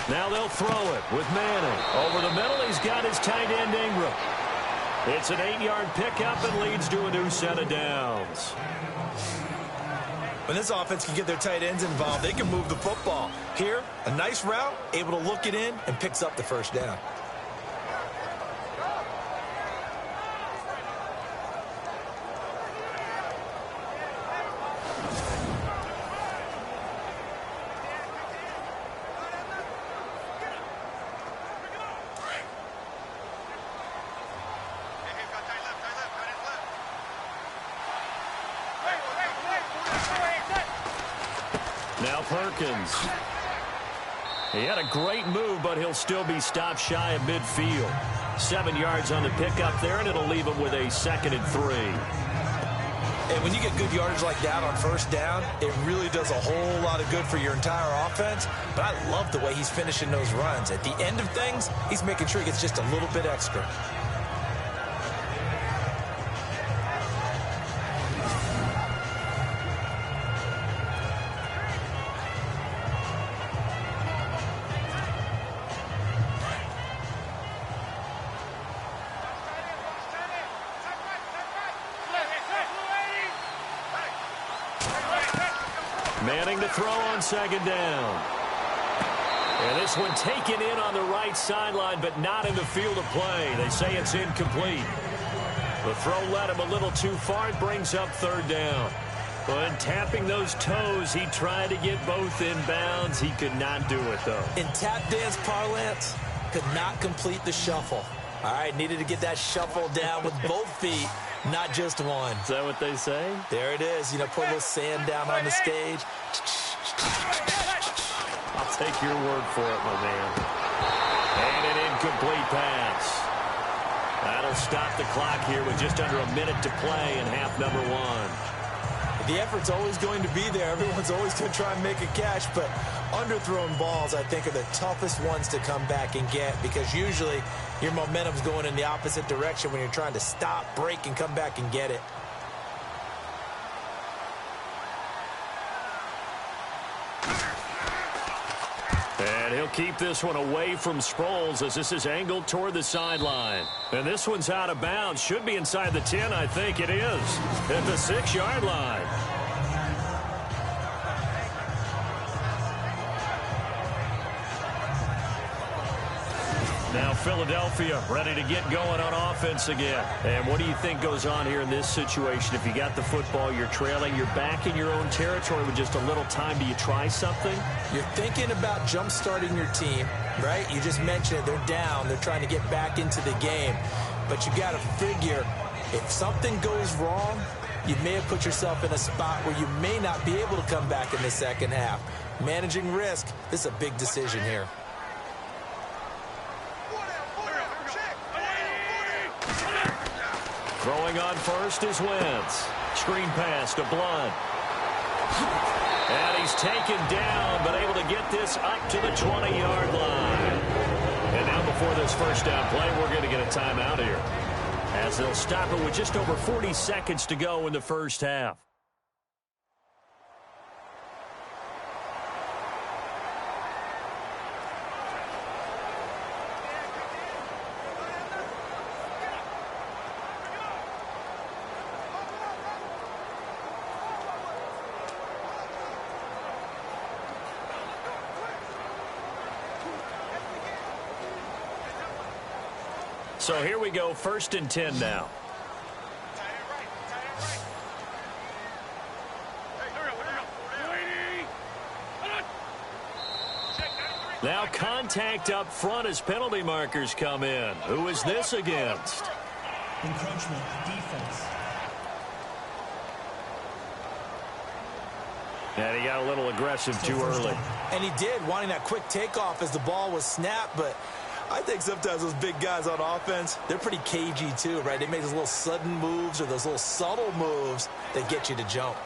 Now they'll throw it with Manning. Over the middle, he's got his tight end Ingram. It's an 8-yard pickup and leads to a new set of downs. When this offense can get their tight ends involved, they can move the football. Here, a nice route, able to look it in, and picks up the first down. Now Perkins. He had a great move, but he'll still be stopped shy of midfield. 7 yards on the pickup there, and it'll leave him with a 2nd and 3. And when you get good yardage like that on first down, it really does a whole lot of good for your entire offense. But I love the way he's finishing those runs. At the end of things, he's making sure he gets just a little bit extra. Manning to throw on 2nd down. And this one taken in on the right sideline, but not in the field of play. They say it's incomplete. The throw led him a little too far. It brings up 3rd down. But tapping those toes, he tried to get both in bounds. He could not do it, though. In tap dance parlance, could not complete the shuffle. All right, needed to get that shuffle down with both feet, not just one. Is that what they say? There it is. You know, put a little sand down on the stage. I'll take your word for it, my man. And an incomplete pass. That'll stop the clock here with just under a minute to play in half number 1. The effort's always going to be there. Everyone's always going to try and make a catch, but underthrown balls, I think, are the toughest ones to come back and get, because usually your momentum's going in the opposite direction when you're trying to stop, break, and come back and get it. And he'll keep this one away from Sproles as this is angled toward the sideline. And this one's out of bounds. Should be inside the 10, I think it is. At the 6-yard line. Now Philadelphia ready to get going on offense again. And what do you think goes on here in this situation? If you got the football, you're trailing, you're back in your own territory with just a little time. Do you try something? You're thinking about jump-starting your team, right? You just mentioned it. They're down. They're trying to get back into the game. But you got to figure, if something goes wrong, you may have put yourself in a spot where you may not be able to come back in the second half. Managing risk. This is a big decision here. Throwing on first is Wentz. Screen pass to Blunt. And he's taken down, but able to get this up to the 20-yard line. And now before this first down play, we're going to get a timeout here, as they'll stop it with just over 40 seconds to go in the first half. So here we go, 1st and 10 now. Now contact up front as penalty markers come in. Who is this against? Encroachment, defense. And he got a little aggressive too early. And he did, wanting that quick takeoff as the ball was snapped, but I think sometimes those big guys on offense, they're pretty cagey too, right? They make those little sudden moves or those little subtle moves that get you to jump.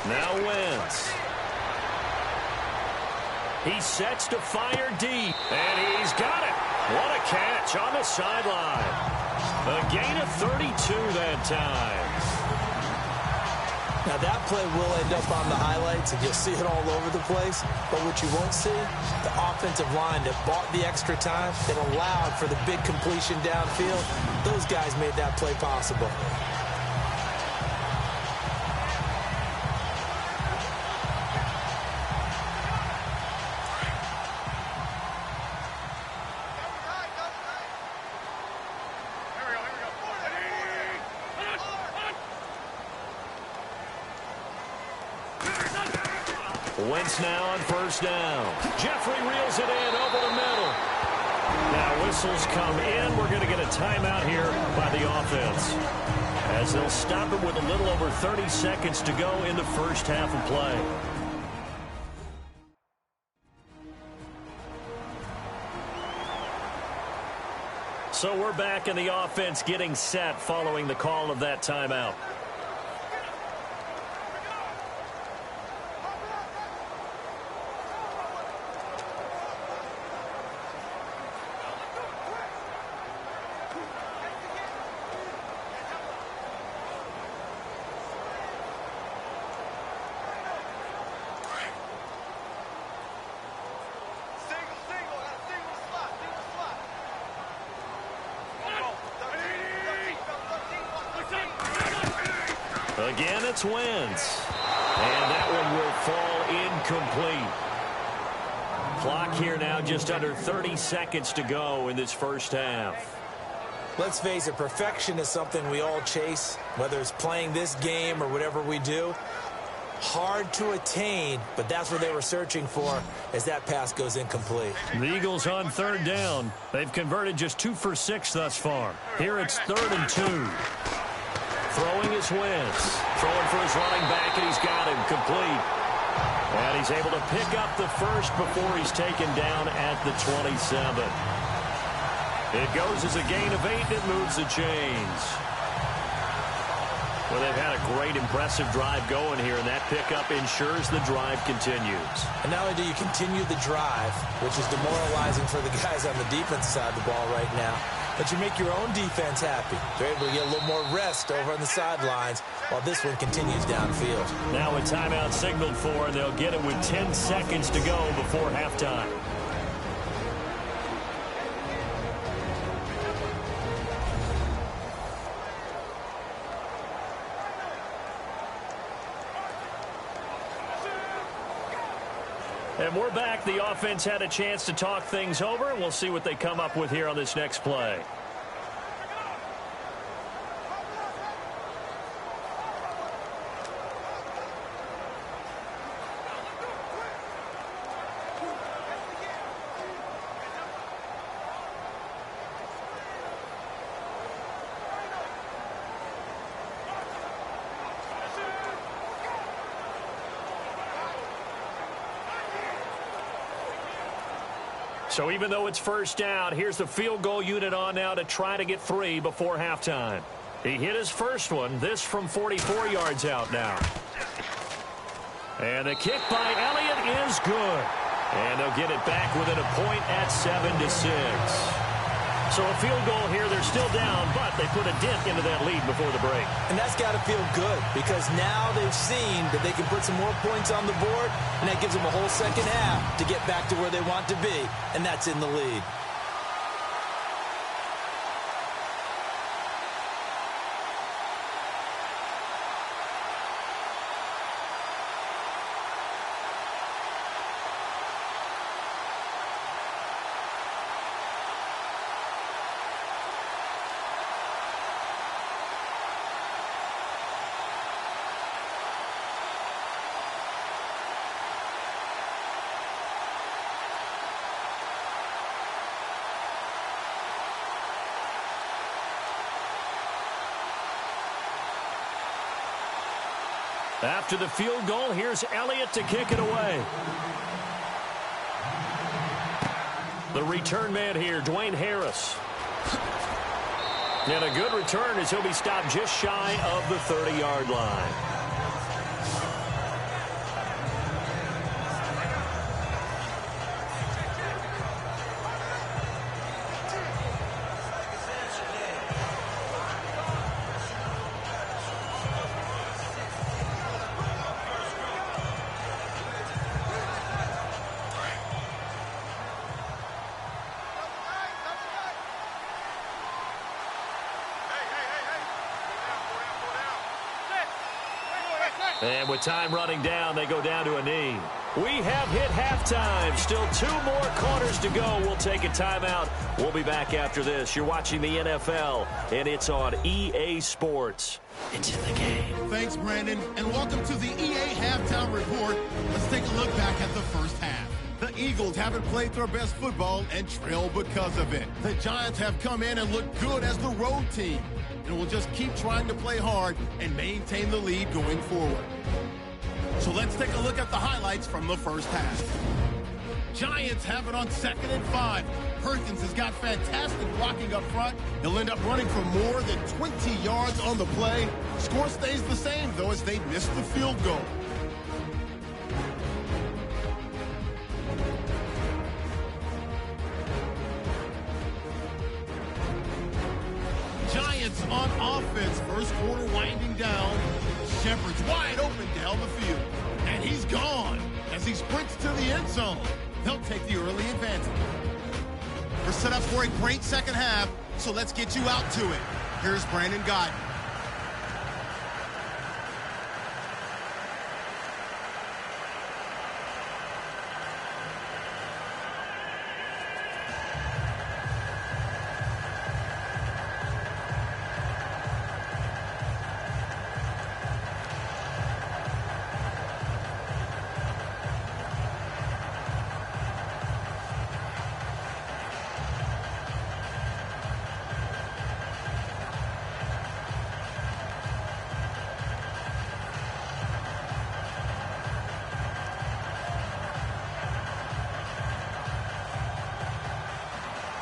Now Wentz. He sets to fire deep, and he's got it. What a catch on the sideline. A gain of 32 that time. Now that play will end up on the highlights, and you'll see it all over the place. But what you won't see, the offensive line that bought the extra time, that allowed for the big completion downfield, those guys made that play possible. Wentz now on 1st down. Jeffrey reels it in over the middle. Now whistles come in. We're going to get a timeout here by the offense, as they'll stop it with a little over 30 seconds to go in the first half of play. So we're back in the offense getting set following the call of that timeout. Again, it's Wentz. And that one will fall incomplete. Clock here now just under 30 seconds to go in this first half. Let's face it, perfection is something we all chase, whether it's playing this game or whatever we do. Hard to attain, but that's what they were searching for as that pass goes incomplete. The Eagles on 3rd down. They've converted just 2 for 6 thus far. Here it's 3rd and 2. Throwing is Wentz. Throwing for his running back, and he's got him complete. And he's able to pick up the first before he's taken down at the 27. It goes as a gain of 8, and it moves the chains. Well, they've had a great, impressive drive going here, and that pickup ensures the drive continues. And not only do you continue the drive, which is demoralizing for the guys on the defense side of the ball right now, but you make your own defense happy. They're able to get a little more rest over on the sidelines while this one continues downfield. Now a timeout signaled for, and they'll get it with 10 seconds to go before halftime. And we're back. The offense had a chance to talk things over, and we'll see what they come up with here on this next play. So even though it's first down, here's the field goal unit on now to try to get 3 before halftime. He hit his first one, this from 44 yards out now. And the kick by Elliott is good. And they'll get it back within a point at 7-6. So a field goal here, they're still down, but they put a dent into that lead before the break. And that's got to feel good because now they've seen that they can put some more points on the board, and that gives them a whole second half to get back to where they want to be, and that's in the lead. After the field goal, here's Elliott to kick it away. The return man here, Dwayne Harris. And a good return as he'll be stopped just shy of the 30-yard line. And with time running down, they go down to a knee. We have hit halftime. Still 2 more quarters to go. We'll take a timeout. We'll be back after this. You're watching the NFL, and it's on EA Sports. It's in the game. Thanks, Brandon, and welcome to the EA Halftime Report. Let's take a look back at the first half. The Eagles haven't played their best football and trail because of it. The Giants have come in and looked good as the road team, and will just keep trying to play hard and maintain the lead going forward. So let's take a look at the highlights from the first half. Giants have it on 2nd and 5. Perkins has got fantastic blocking up front. He'll end up running for more than 20 yards on the play. Score stays the same, though, as they missed the field goal. Giants on offense. First quarter winding down. Shepard's wide open down the field. And he's gone as he sprints to the end zone. They'll take the early advantage. We're set up for a great second half, so let's get you out to it. Here's Brandon Godden.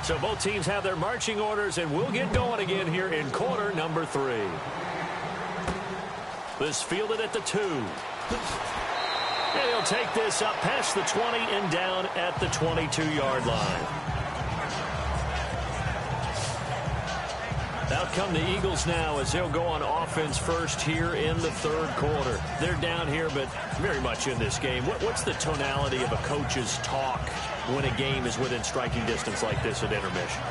So both teams have their marching orders, and we'll get going again here in quarter number 3. This fielded at the 2. And he'll take this up past the 20 and down at the 22-yard line. Out come the Eagles now as they'll go on offense first here in the third quarter. They're down here, but very much in this game. What's the tonality of a coach's talk when a game is within striking distance like this at intermission?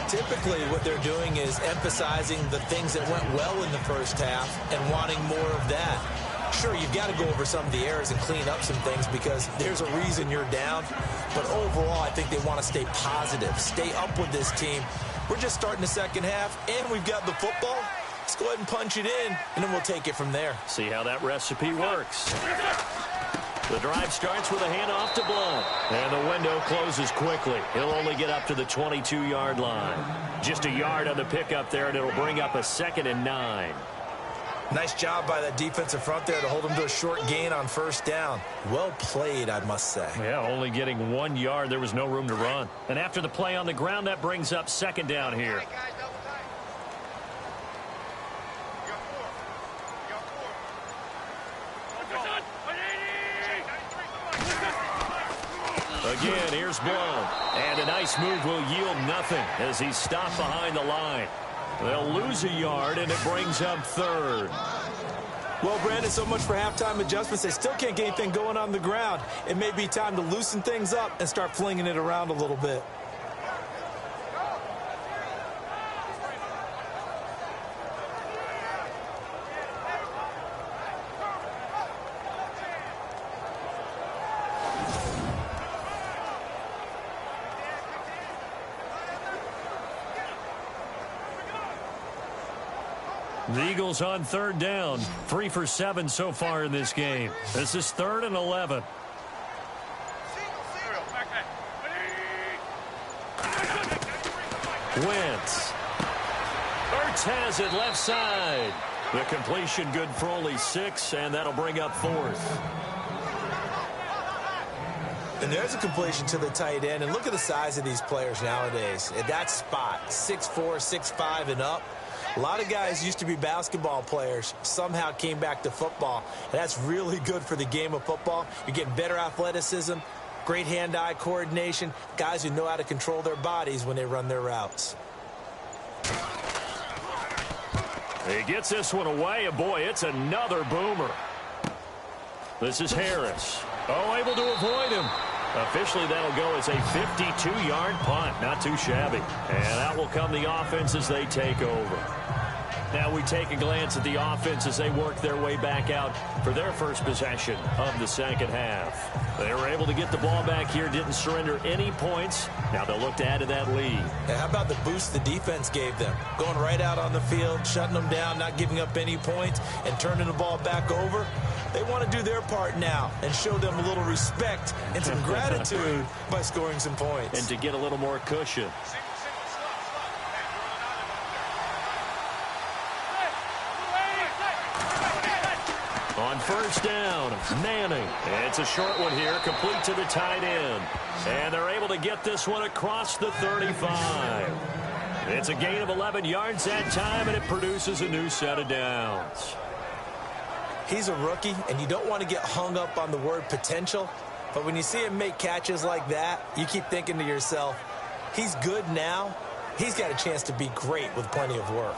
Typically, what they're doing is emphasizing the things that went well in the first half and wanting more of that. Sure, you've got to go over some of the errors and clean up some things because there's a reason you're down. But overall, I think they want to stay positive, stay up with this team. We're just starting the second half, and we've got the football. Let's go ahead and punch it in, and then we'll take it from there. See how that recipe works. The drive starts with a handoff to Blount. And the window closes quickly. He'll only get up to the 22-yard line. Just a yard on the pickup there, and it'll bring up a 2nd and 9. Nice job by that defensive front there to hold him to a short gain on first down. Well played, I must say. Yeah, only getting 1 yard. There was no room to run. And after the play on the ground, that brings up 2nd down here. Again, here's Blount. And a nice move will yield nothing as he's stopped behind the line. They'll lose a yard, and it brings up 3rd. Well, Brandon, so much for halftime adjustments. They still can't get anything going on the ground. It may be time to loosen things up and start flinging it around a little bit. The Eagles on 3rd down. 3 for 7 so far in this game. This is 3rd and 11. Wentz. Ertz has it left side. The completion good for only 6, and that'll bring up 4th. And there's a completion to the tight end. And look at the size of these players nowadays. At that spot, 6'4", 6'5", and up. A lot of guys used to be basketball players, somehow came back to football. And that's really good for the game of football. You're getting better athleticism, great hand-eye coordination, guys who know how to control their bodies when they run their routes. He gets this one away, and boy, it's another boomer. This is Harris. Oh, able to avoid him. Officially, that'll go as a 52-yard punt. Not too shabby. And that will come the offense as they take over. Now we take a glance at the offense as they work their way back out for their first possession of the second half. They were able to get the ball back here, didn't surrender any points. Now they'll look to add to that lead. And how about the boost the defense gave them? Going right out on the field, shutting them down, not giving up any points, and turning the ball back over. They want to do their part now and show them a little respect and some gratitude by scoring some points. And to get a little more cushion. On first down, Manning. It's a short one here, complete to the tight end. And they're able to get this one across the 35. It's a gain of 11 yards that time, and it produces a new set of downs. He's a rookie, and you don't want to get hung up on the word potential. But when you see him make catches like that, you keep thinking to yourself, he's good now. He's got a chance to be great with plenty of work.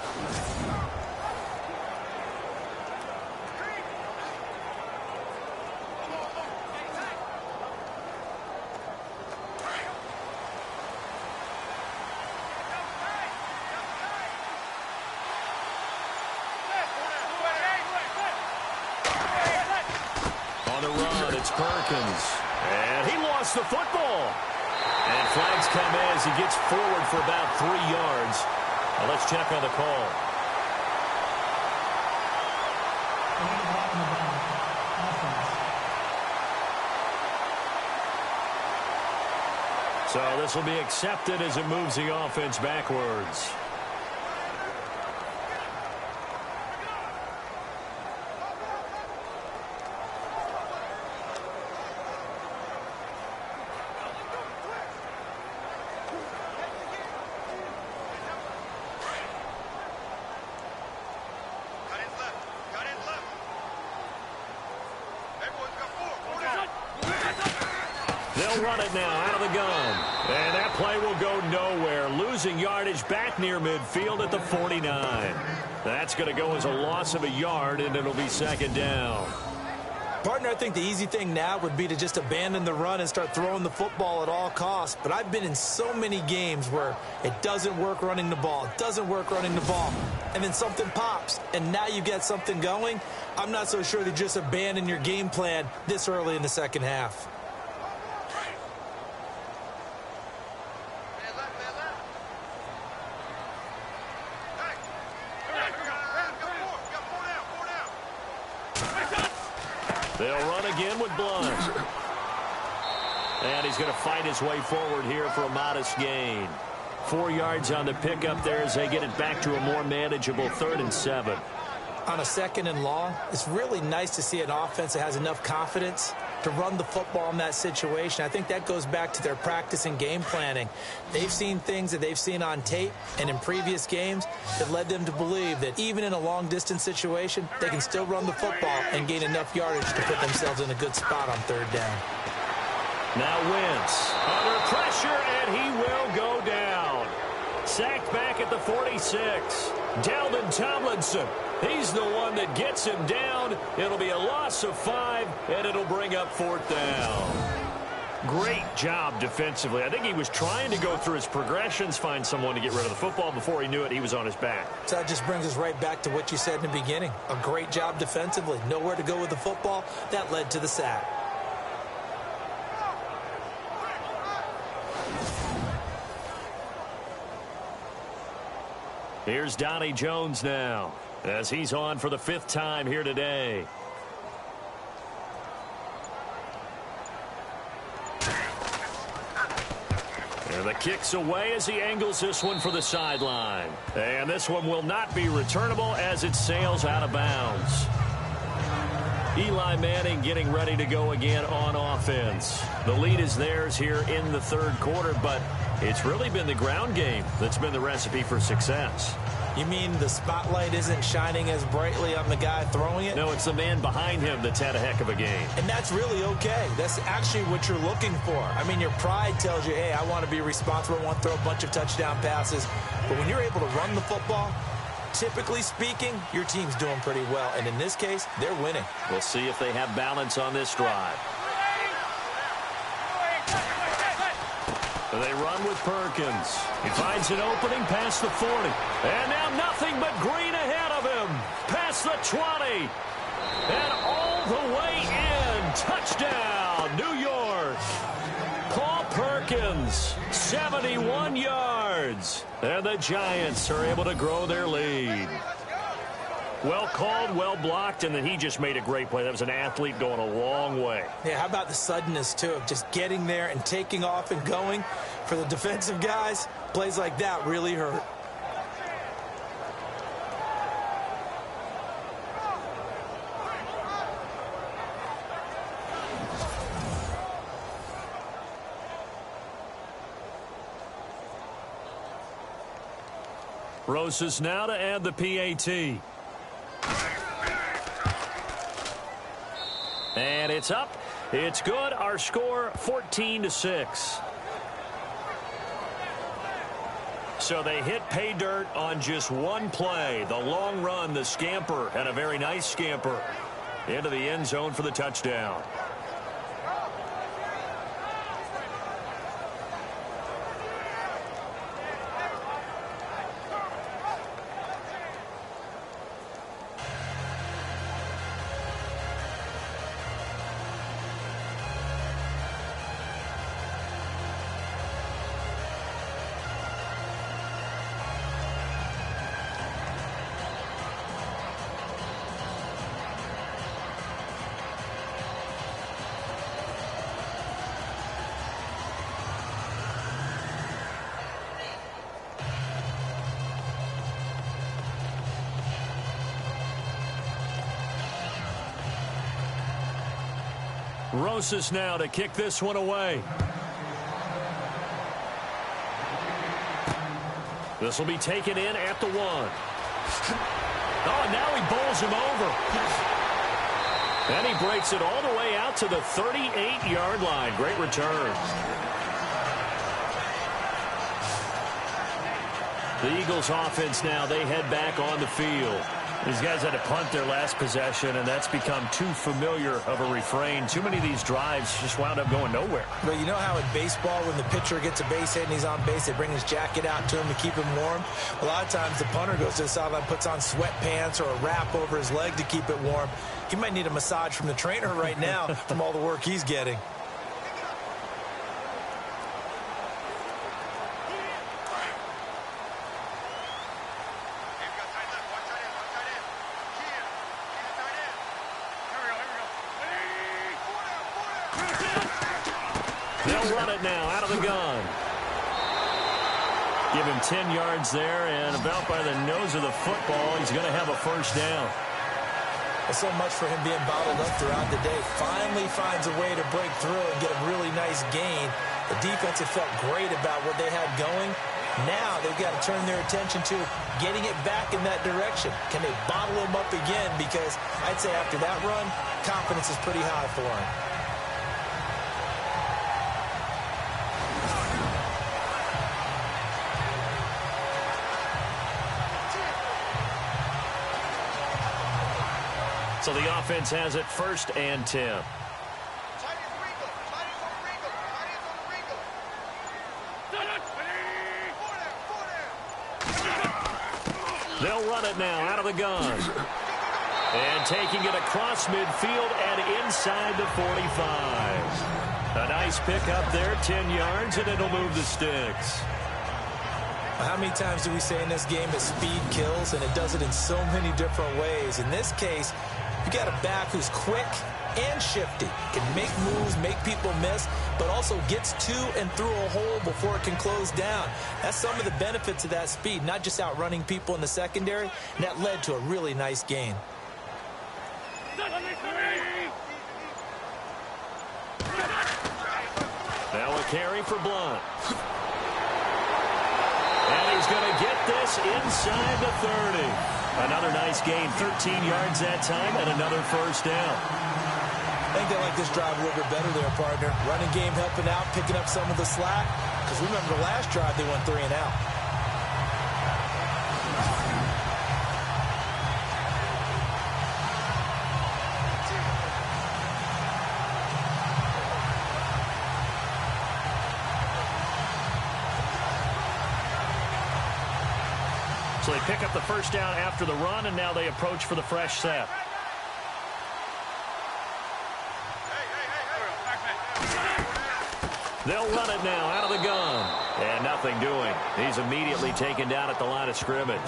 Perkins. And he lost the football. And flags come in as he gets forward for about 3 yards. Now let's check on the call. So this will be accepted as it moves the offense backwards. They'll run it now out of the gun. And that play will go nowhere. Losing yardage back near midfield at the 49. That's going to go as a loss of a yard, and it'll be second down. Partner, I think the easy thing now would be to just abandon the run and start throwing the football at all costs. But I've been in so many games where it doesn't work running the ball, it doesn't work running the ball, and then something pops, and now you get something going. I'm not so sure that you just abandon your game plan this early in the second half. They'll run again with Blunt. And he's going to fight his way forward here for a modest gain. 4 yards on the pickup there as they get it back to a more manageable 3rd and 7. On a 2nd and long, it's really nice to see an offense that has enough confidence to run the football in that situation. I think that goes back to their practice and game planning. They've seen things that they've seen on tape and in previous games that led them to believe that even in a long-distance situation, they can still run the football and gain enough yardage to put themselves in a good spot on 3rd down. Now Wentz under pressure, and he will go down. Sacked back at the 46. Dalvin Tomlinson. He's the one that gets him down. It'll be a loss of 5, and it'll bring up 4th down. Great job defensively. I think he was trying to go through his progressions, find someone to get rid of the football. Before he knew it, he was on his back. So that just brings us right back to what you said in the beginning. A great job defensively. Nowhere to go with the football. That led to the sack. Here's Donnie Jones now, as he's on for the 5th time here today. And the kick's away as he angles this one for the sideline. And this one will not be returnable as it sails out of bounds. Eli Manning getting ready to go again on offense. The lead is theirs here in the 3rd quarter, but it's really been the ground game that's been the recipe for success. You mean the spotlight isn't shining as brightly on the guy throwing it? No, it's the man behind him that's had a heck of a game. And that's really okay. That's actually what you're looking for. I mean, your pride tells you, hey, I want to be responsible. I want to throw a bunch of touchdown passes. But when you're able to run the football, typically speaking, your team's doing pretty well. And in this case, they're winning. We'll see if they have balance on this drive. They run with Perkins. He finds an opening past the 40. And now nothing but green ahead of him. Past the 20. And all the way in. Touchdown, New York. Paul Perkins, 71 yards. And the Giants are able to grow their lead. Well called, well blocked, and then he just made a great play. That was an athlete going a long way. Yeah, how about the suddenness, too, of just getting there and taking off and going? For the defensive guys, plays like that really hurt. Rosas now to add the PAT. And it's up. It's good. Our score 14-6. So they hit pay dirt on just one play. The long run, the scamper, and a very nice scamper into the end zone for the touchdown. Rosas now to kick this one away. This will be taken in at the 1. Oh, now he bowls him over. And he breaks it all the way out to the 38-yard line. Great return. The Eagles offense now, they head back on the field. These guys had to punt their last possession, and that's become too familiar of a refrain. Too many of these drives just wound up going nowhere. But you know how in baseball, when the pitcher gets a base hit and he's on base, they bring his jacket out to him to keep him warm? A lot of times the punter goes to the sideline, puts on sweatpants or a wrap over his leg to keep it warm. He might need a massage from the trainer right now from all the work he's getting. They'll run it now out of the gun. Give him 10 yards there, and about by the nose of the football, he's going to have a first down. Well, so much for him being bottled up throughout the day. Finally finds a way to break through and get a really nice gain. The defense had felt great about what they had going. Now they've got to turn their attention to getting it back in that direction. Can they bottle him up again? Because I'd say after that run, confidence is pretty high for him. So the offense has it 1st and 10. They'll run it now out of the gun. And taking it across midfield and inside the 45. A nice pickup there, 10 yards, and it'll move the sticks. How many times do we say in this game that speed kills, and it does it in so many different ways? In this case, you got a back who's quick and shifty, can make moves, make people miss, but also gets to and through a hole before it can close down. That's some of the benefits of that speed, not just outrunning people in the secondary, and that led to a really nice gain. Now a carry for Blunt. And he's going to get this inside the 30. Another nice gain, 13 yards that time, and another first down. I think they like this drive a little bit better there, partner. Running game helping out, picking up some of the slack. Because remember the last drive, they went 3 and out. So they pick up the first down after the run, and now they approach for the fresh set. They'll run it now out of the gun. And nothing doing. He's immediately taken down at the line of scrimmage.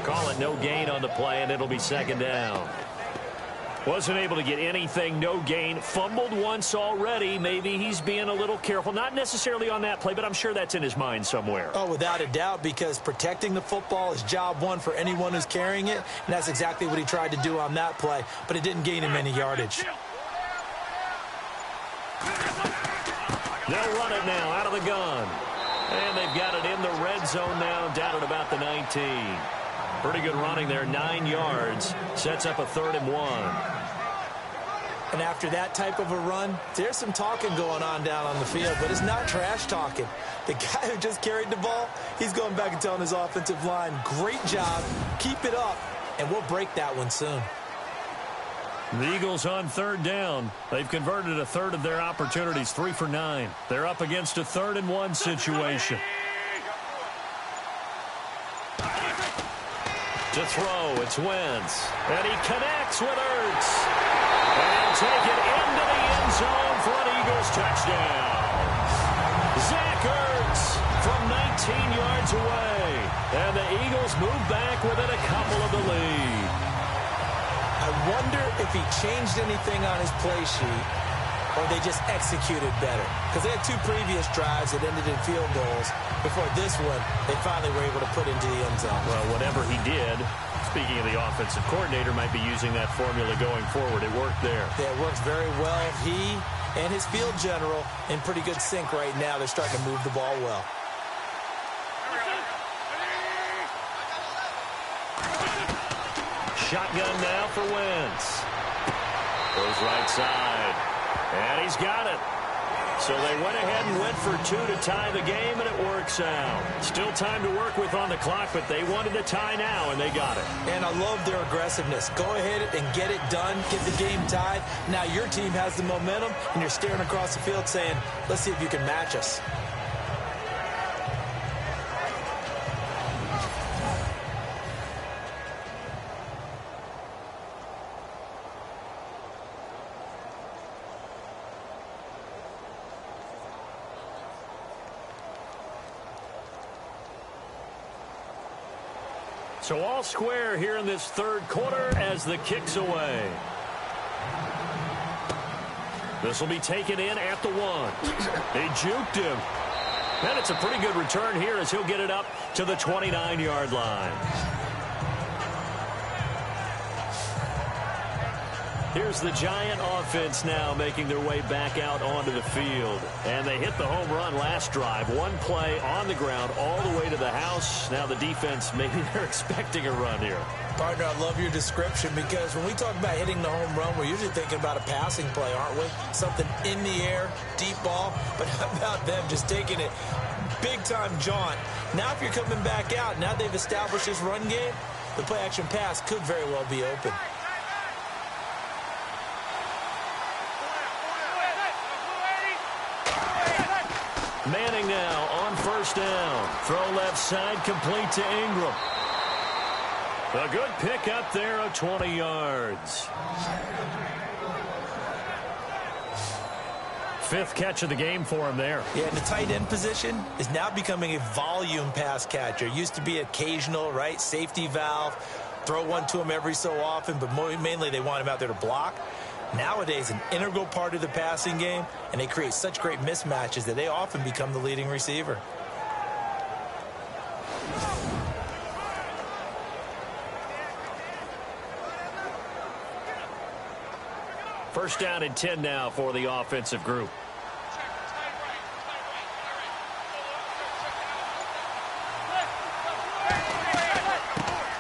Call it no gain on the play, and it'll be 2nd down. Wasn't able to get anything, no gain. Fumbled once already. Maybe he's being a little careful. Not necessarily on that play, but I'm sure that's in his mind somewhere. Oh, without a doubt, because protecting the football is job one for anyone who's carrying it, and that's exactly what he tried to do on that play, but it didn't gain him any yardage. They'll run it now out of the gun. And they've got it in the red zone now, down at about the 19. Pretty good running there, 9 yards. Sets up a 3rd and 1. And after that type of a run, there's some talking going on down on the field, but it's not trash talking. The guy who just carried the ball, he's going back and telling his offensive line, great job, keep it up, and we'll break that one soon. The Eagles on 3rd down. They've converted a 1/3 of their opportunities, 3 for 9. They're up against a 3rd and 1 situation. To throw, it's Wentz. And he connects with Ertz. And take it into the end zone for an Eagles touchdown. Zach Ertz from 19 yards away. And the Eagles move back within a couple of the lead. I wonder if he changed anything on his play sheet or they just executed better. Because they had 2 previous drives that ended in field goals. Before this one, they finally were able to put into the end zone. Well, whatever he did, speaking of the offensive coordinator, might be using that formula going forward. It worked there. Yeah, it works very well. He and his field general in pretty good sync right now. They're starting to move the ball well. Shotgun now for Wentz. Goes right side. And he's got it. So they went ahead and went for 2 to tie the game, and it works out. Still time to work with on the clock, but they wanted the tie now, and they got it. And I love their aggressiveness. Go ahead and get it done, get the game tied. Now your team has the momentum, and you're staring across the field saying, let's see if you can match us. So all square here in this third quarter as the kick's away. This will be taken in at the 1. They juked him. And it's a pretty good return here as he'll get it up to the 29-yard line. Here's the Giant offense now making their way back out onto the field. And they hit the home run last drive. One play on the ground all the way to the house. Now the defense, maybe they're expecting a run here. Partner, I love your description because when we talk about hitting the home run, we're usually thinking about a passing play, aren't we? Something in the air, deep ball. But how about them just taking it big-time jaunt? Now if you're coming back out, now they've established this run game, the play-action pass could very well be open. Manning now on first down. Throw left side, complete to Ingram. A good pick up there of 20 yards. 5th catch of the game for him there. Yeah, and the tight end position is now becoming a volume pass catcher. Used to be occasional, right? Safety valve. Throw one to him every so often, but mainly they want him out there to block. Nowadays, an integral part of the passing game, and they create such great mismatches that they often become the leading receiver. First down and 10 now for the offensive group.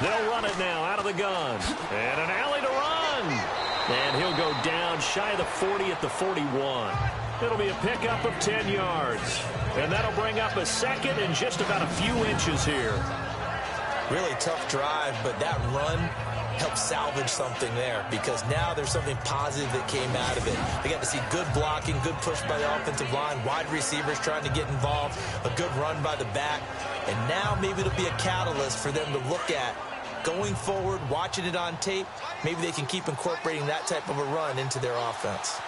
They'll run it now out of the gun. And an alley to run. And he'll go down shy of the 40 at the 41. It'll be a pickup of 10 yards. And that'll bring up a second and just about a few inches here. Really tough drive, but that run helped salvage something there because now there's something positive that came out of it. They got to see good blocking, good push by the offensive line, wide receivers trying to get involved, a good run by the back. And now maybe it'll be a catalyst for them to look at going forward, watching it on tape. Maybe they can keep incorporating that type of a run into their offense.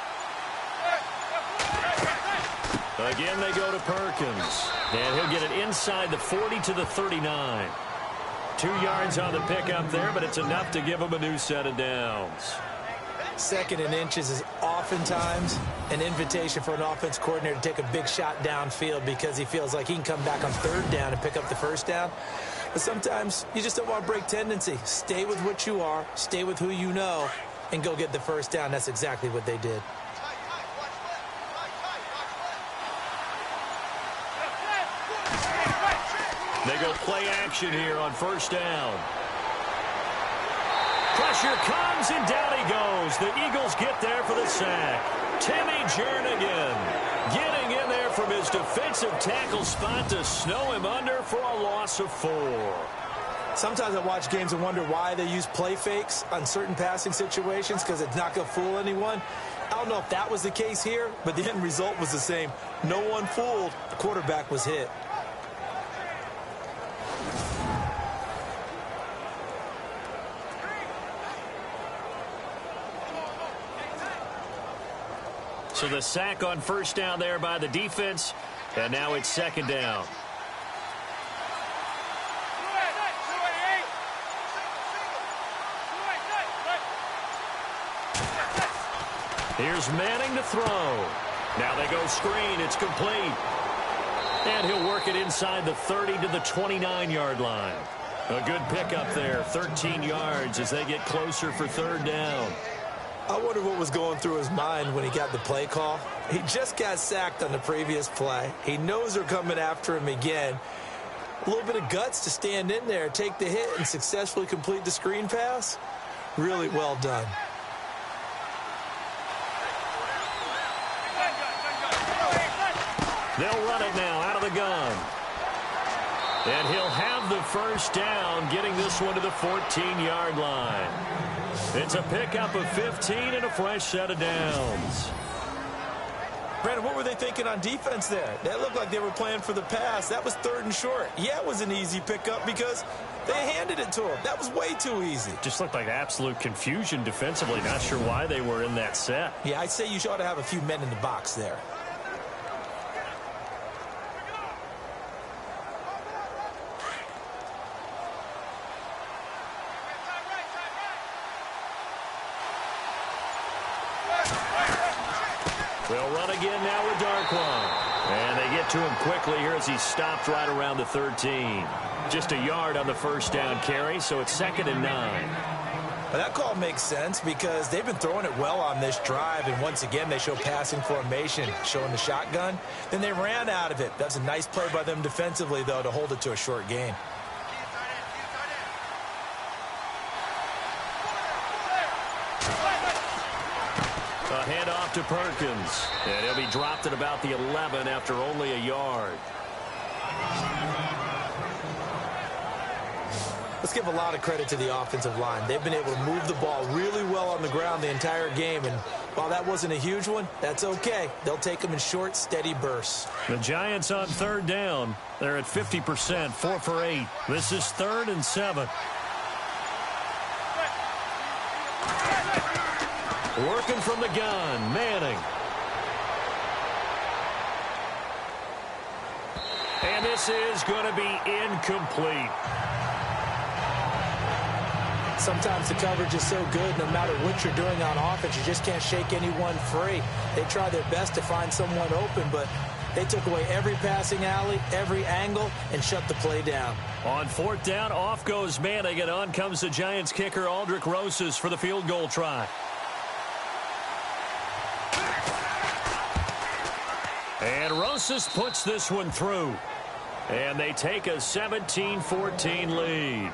Again, they go to Perkins. And he'll get it inside the 40 to the 39. 2 yards on the pickup there, but it's enough to give him a new set of downs. 2nd and inches is oftentimes an invitation for an offense coordinator to take a big shot downfield because he feels like he can come back on 3rd down and pick up the 1st down. But sometimes you just don't want to break tendency. Stay with what you are, stay with who you know, and go get the 1st down. That's exactly what they did. They go play action here on 1st down. Pressure comes, and down he goes. The Eagles get there for the sack. Timmy Jernigan getting in there from his defensive tackle spot to snow him under for a loss of 4. Sometimes I watch games and wonder why they use play fakes on certain passing situations because it's not going to fool anyone. I don't know if that was the case here, but the end result was the same. No one fooled. The quarterback was hit. So the sack on 1st down there by the defense, and now it's 2nd down. Here's Manning to throw. Now they go screen. It's complete. And he'll work it inside the 30 to the 29-yard line. A good pickup there, 13 yards as they get closer for 3rd down. I wonder what was going through his mind when he got the play call. He just got sacked on the previous play. He knows they're coming after him again. A little bit of guts to stand in there, take the hit, and successfully complete the screen pass. Really well done. They'll run it now out of the gun. And he'll have the first down, getting this one to the 14-yard line. It's a pickup of 15 and a fresh set of downs. Brandon, what were they thinking on defense there? They looked like they were playing for the pass. That was 3rd and short. Yeah, it was an easy pickup because they handed it to him. That was way too easy. Just looked like absolute confusion defensively. Not sure why they were in that set. Yeah, I'd say you ought to have a few men in the box there. They'll run again now with Darkwan. And they get to him quickly here as he stopped right around the 13. Just a yard on the first down carry, so it's 2nd and 9. Well, that call makes sense because they've been throwing it well on this drive, and once again they show passing formation, showing the shotgun. Then they ran out of it. That's a nice play by them defensively, though, to hold it to a short gain. A handoff to Perkins. And he'll be dropped at about the 11 after only a yard. Let's give a lot of credit to the offensive line. They've been able to move the ball really well on the ground the entire game. And while that wasn't a huge one, that's okay. They'll take them in short, steady bursts. The Giants on 3rd down. They're at 50%, 4 for 8. This is 3rd and 7. Working from the gun, Manning. And this is going to be incomplete. Sometimes the coverage is so good, no matter what you're doing on offense, you just can't shake anyone free. They try their best to find someone open, but they took away every passing alley, every angle, and shut the play down. On 4th down, off goes Manning, and on comes the Giants kicker, Aldrich Rosas, for the field goal try. And Rosas puts this one through. And they take a 17-14 lead.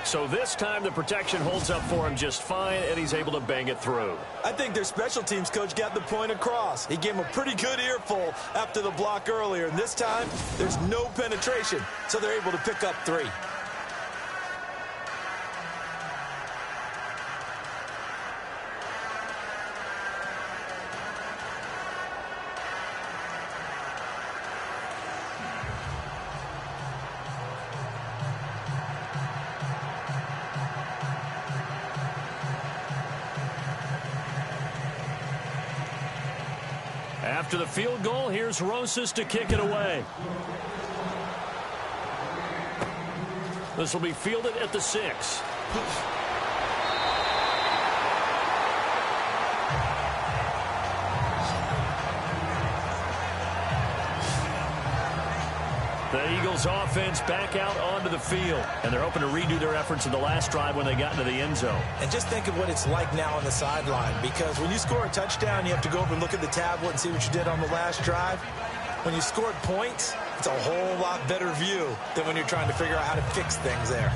So this time the protection holds up for him just fine, and he's able to bang it through. I think their special teams coach got the point across. He gave him a pretty good earful after the block earlier. And this time, there's no penetration, so they're able to pick up 3. After the field goal, here's Rosas to kick it away. This will be fielded at the 6. The Eagles offense back out onto the field, and they're hoping to redo their efforts in the last drive when they got into the end zone. And just think of what it's like now on the sideline, because when you score a touchdown, you have to go over and look at the tablet and see what you did on the last drive. When you scored points, it's a whole lot better view than when you're trying to figure out how to fix things there.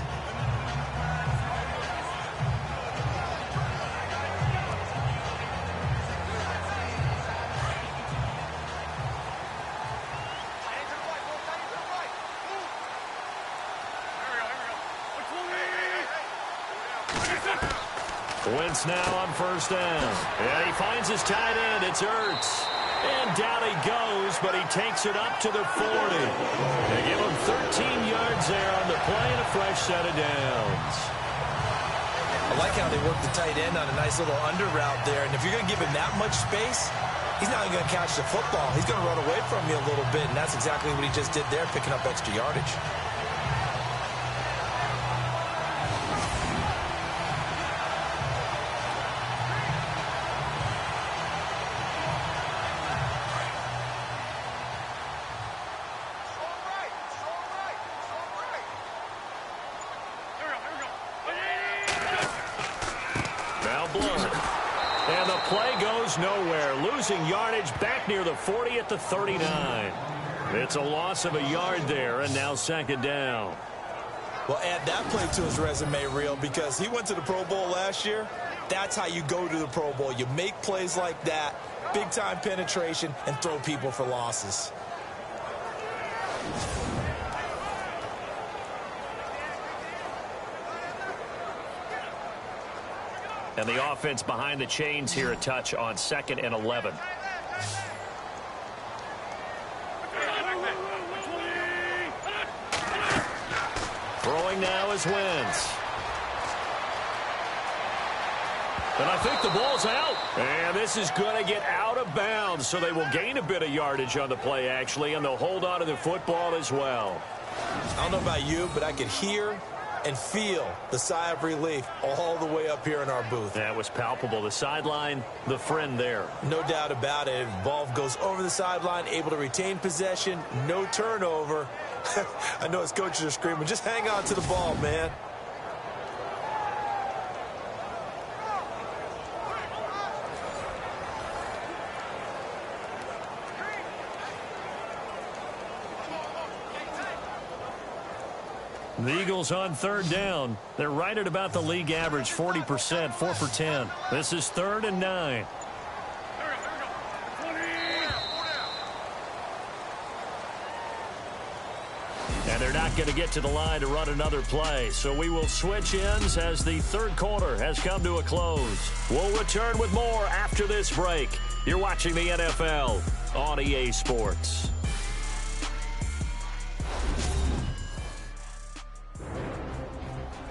Wentz now on 1st down. And he finds his tight end. It's Ertz. And down he goes, but he takes it up to the 40. They give him 13 yards there on the play and a fresh set of downs. I like how they work the tight end on a nice little under route there. And if you're going to give him that much space, he's not even going to catch the football. He's going to run away from you a little bit, and that's exactly what he just did there, picking up extra yardage. And the play goes nowhere, losing yardage back near the 40 at the 39. It's a loss of a yard there, and now 2nd down. Well, add that play to his resume reel, because he went to the Pro Bowl last year. That's how you go to the Pro Bowl. You make plays like that, big-time penetration, and throw people for losses. And the offense behind the chains here a touch on 2nd and 11. Throwing now is Wentz. And I think the ball's out. And this is going to get out of bounds, so they will gain a bit of yardage on the play, actually, and they'll hold on to the football as well. I don't know about you, but I could hear and feel the sigh of relief all the way up here in our booth. That was palpable. The sideline, the friend there. No doubt about it. Ball goes over the sideline, able to retain possession, no turnover. I know his coaches are screaming, just hang on to the ball, man. The Eagles on 3rd down. They're right at about the league average, 40%, 4 for 10. This is 3rd and 9. And they're not going to get to the line to run another play. So we will switch ends as the 3rd quarter has come to a close. We'll return with more after this break. You're watching the NFL on EA Sports.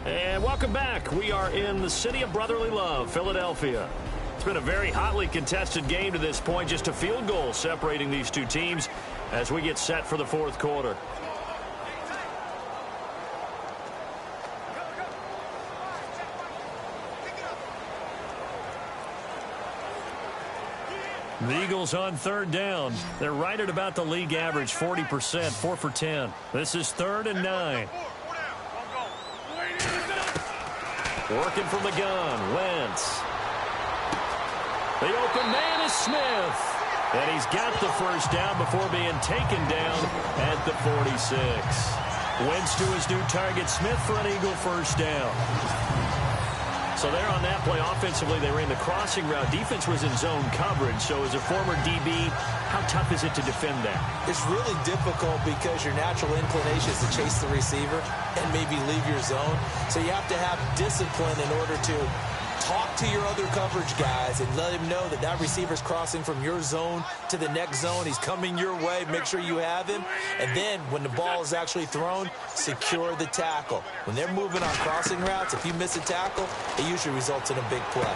And welcome back. We are in the city of brotherly love, Philadelphia. It's been a very hotly contested game to this point. Just a field goal separating these two teams as we get set for the 4th quarter. The Eagles on 3rd down. They're right at about the league average, 40%, 4 for 10. This is 3rd and 9. Working from the gun, Wentz. The open man is Smith. And he's got the first down before being taken down at the 46. Wentz to his new target, Smith, for an Eagle first down. So there on that play, offensively, they ran the crossing route. Defense was in zone coverage. So as a former DB, how tough is it to defend that? It's really difficult because your natural inclination is to chase the receiver and maybe leave your zone. So you have to have discipline in order to talk to your other coverage guys and let him know that that receiver's crossing from your zone to the next zone. He's coming your way. Make sure you have him. And then when the ball is actually thrown, secure the tackle. When they're moving on crossing routes, if you miss a tackle, it usually results in a big play.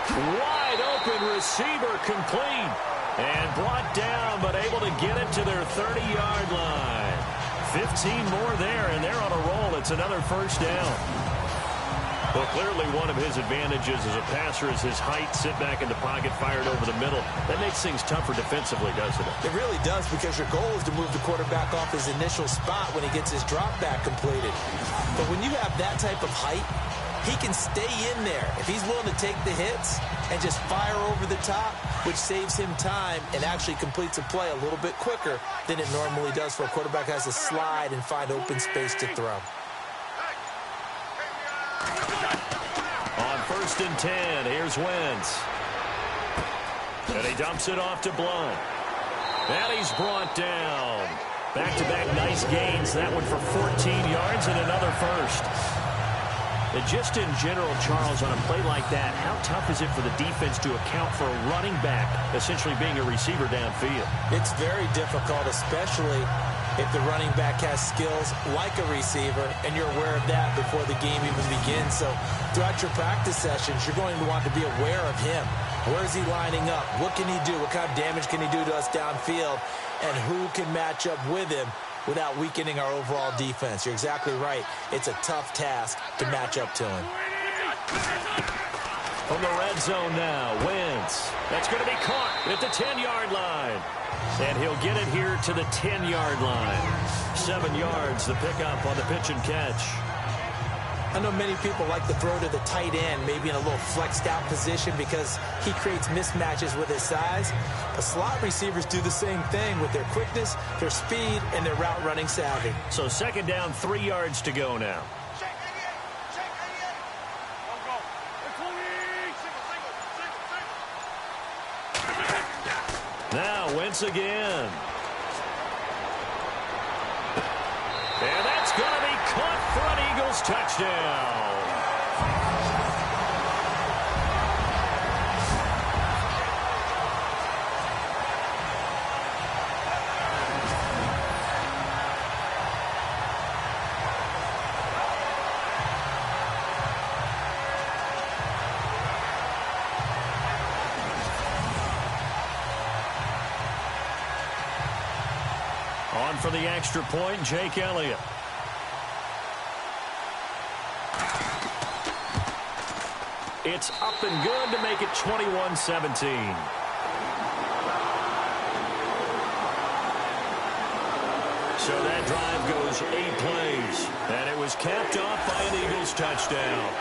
Wide open receiver complete. And brought down, but able to get it to their 30-yard line. 15 more there, and they're on a roll. It's another first down. Well, clearly one of his advantages as a passer is his height. Sit back in the pocket, fired over the middle. That makes things tougher defensively, doesn't it? It really does, because your goal is to move the quarterback off his initial spot when he gets his drop back completed. But when you have that type of height, he can stay in there. If he's willing to take the hits and just fire over the top, which saves him time and actually completes a play a little bit quicker than it normally does for a quarterback has to slide and find open space to throw. On 1st and 10, here's Wentz. And he dumps it off to Blunt. And he's brought down. Back-to-back nice gains. That one for 14 yards and another first. And just in general, Charles, on a play like that, how tough is it for the defense to account for a running back essentially being a receiver downfield? It's very difficult, especially if the running back has skills like a receiver, and you're aware of that before the game even begins. So throughout your practice sessions, you're going to want to be aware of him. Where is he lining up? What can he do? What kind of damage can he do to us downfield? And who can match up with him without weakening our overall defense? You're exactly right. It's a tough task to match up to him. From the red zone now, Wentz. That's going to be caught at the 10-yard line. And he'll get it here to the 10-yard line. 7 yards, the pickup on the pitch and catch. I know many people like to throw to the tight end, maybe in a little flexed out position because he creates mismatches with his size. But slot receivers do the same thing with their quickness, their speed, and their route running savvy. So 2nd down, 3 yards to go now. Now Wentz again. And that's going to be caught for an Eagles touchdown. On for the extra point, Jake Elliott. It's up and good to make it 21-17. So that drive goes 8 plays, and it was capped off by an Eagles touchdown.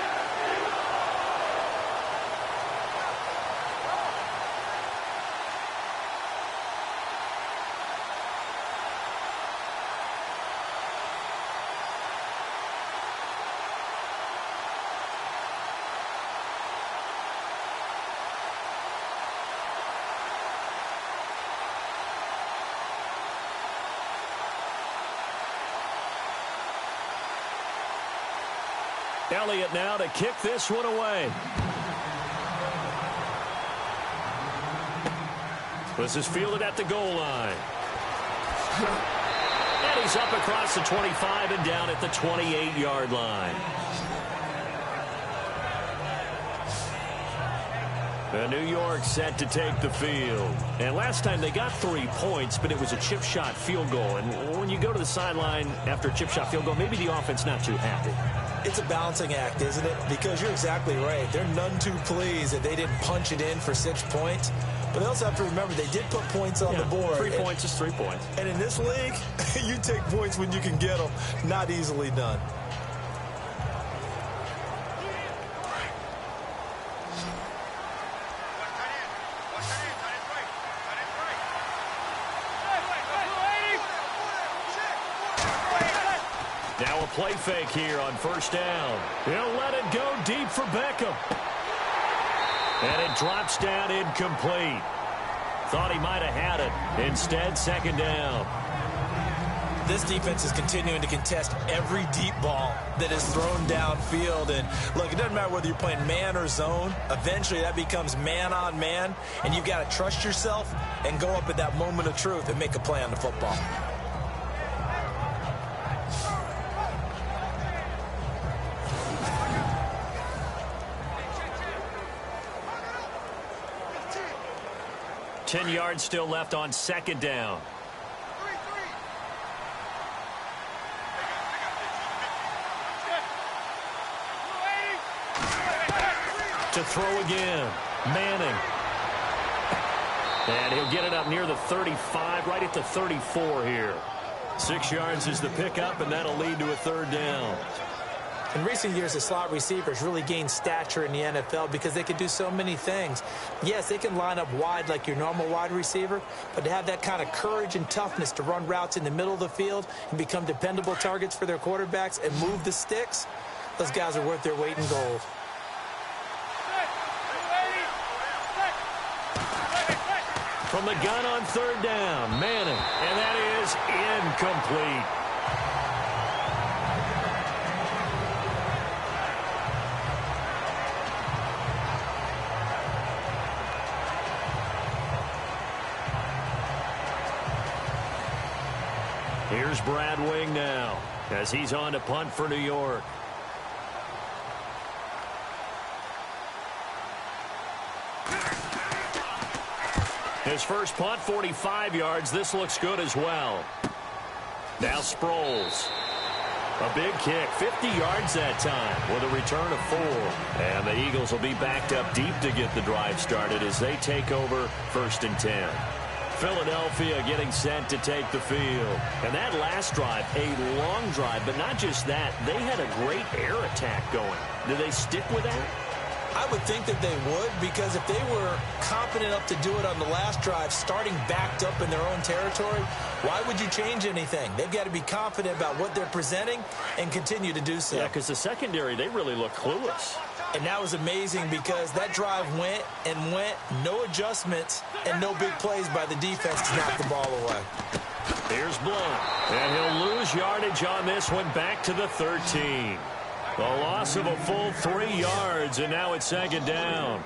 Elliott now to kick this one away. This is fielded at the goal line. And he's up across the 25 and down at the 28-yard line. And New York set to take the field. And last time they got 3 points, but it was a chip shot field goal. And when you go to the sideline after a chip shot field goal, maybe the offense not too happy. It's a balancing act, isn't it? Because you're exactly right. They're none too pleased that they didn't punch it in for 6 points. But they also have to remember they did put points on the board. 3 points is 3 points. And in this league, you take points when you can get them. Not easily done. Now a play fake here on first down. He'll let it go deep for Beckham. And it drops down incomplete. Thought he might have had it. Instead, second down. This defense is continuing to contest every deep ball that is thrown downfield. And look, it doesn't matter whether you're playing man or zone. Eventually, that becomes man on man. And you've got to trust yourself and go up at that moment of truth and make a play on the football. Ten yards still left on second down. To throw again. Manning. And he'll get it up near the 35, right at the 34 here. 6 yards is the pickup, and that'll lead to a third down. In recent years, the slot receivers really gained stature in the NFL because they can do so many things. Yes, they can line up wide like your normal wide receiver, but to have that kind of courage and toughness to run routes in the middle of the field and become dependable targets for their quarterbacks and move the sticks, those guys are worth their weight in gold. From the gun on third down, Manning, and that is incomplete. Here's Brad Wing now as he's on to punt for New York. His first punt, 45 yards. This looks good as well. Now Sproles. A big kick, 50 yards that time with a return of 4. And the Eagles will be backed up deep to get the drive started as they take over first and 10. Philadelphia getting set to take the field. And that last drive, a long drive, but not just that. They had a great air attack going. Do they stick with that? I would think that they would, because if they were confident enough to do it on the last drive, starting backed up in their own territory, why would you change anything? They've got to be confident about what they're presenting and continue to do so. Yeah, because the secondary, they really look clueless. And that was amazing because that drive went and went, no adjustments and no big plays by the defense to knock the ball away. Here's Blunt. And he'll lose yardage on this one, back to the 13. The loss of a full 3 yards, and now it's second down.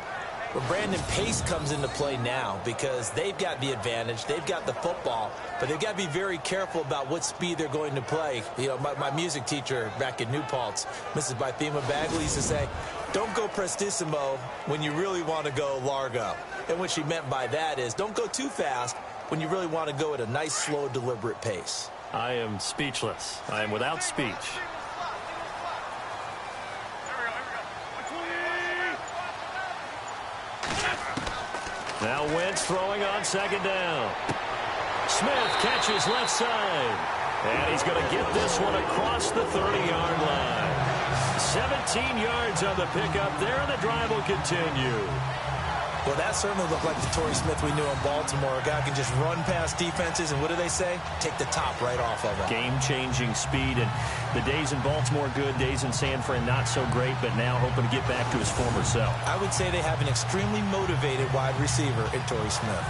Well, Brandon, pace comes into play now because they've got the advantage. They've got the football, but they've got to be very careful about what speed they're going to play. You know, my music teacher back in New Paltz, Mrs. Bythema Bagley, used to say, don't go prestissimo when you really want to go largo. And what she meant by that is don't go too fast when you really want to go at a nice, slow, deliberate pace. I am speechless. I am without speech. Now Wentz throwing on second down. Smith catches left side. And he's going to get this one across the 30-yard line. 17 yards on the pickup there, and the drive will continue. Well, that certainly looked like the Torrey Smith we knew in Baltimore. A guy can just run past defenses, and what do they say? Take the top right off of them. Game-changing speed, and the days in Baltimore good, days in San Fran not so great, but now hoping to get back to his former self. I would say they have an extremely motivated wide receiver in Torrey Smith.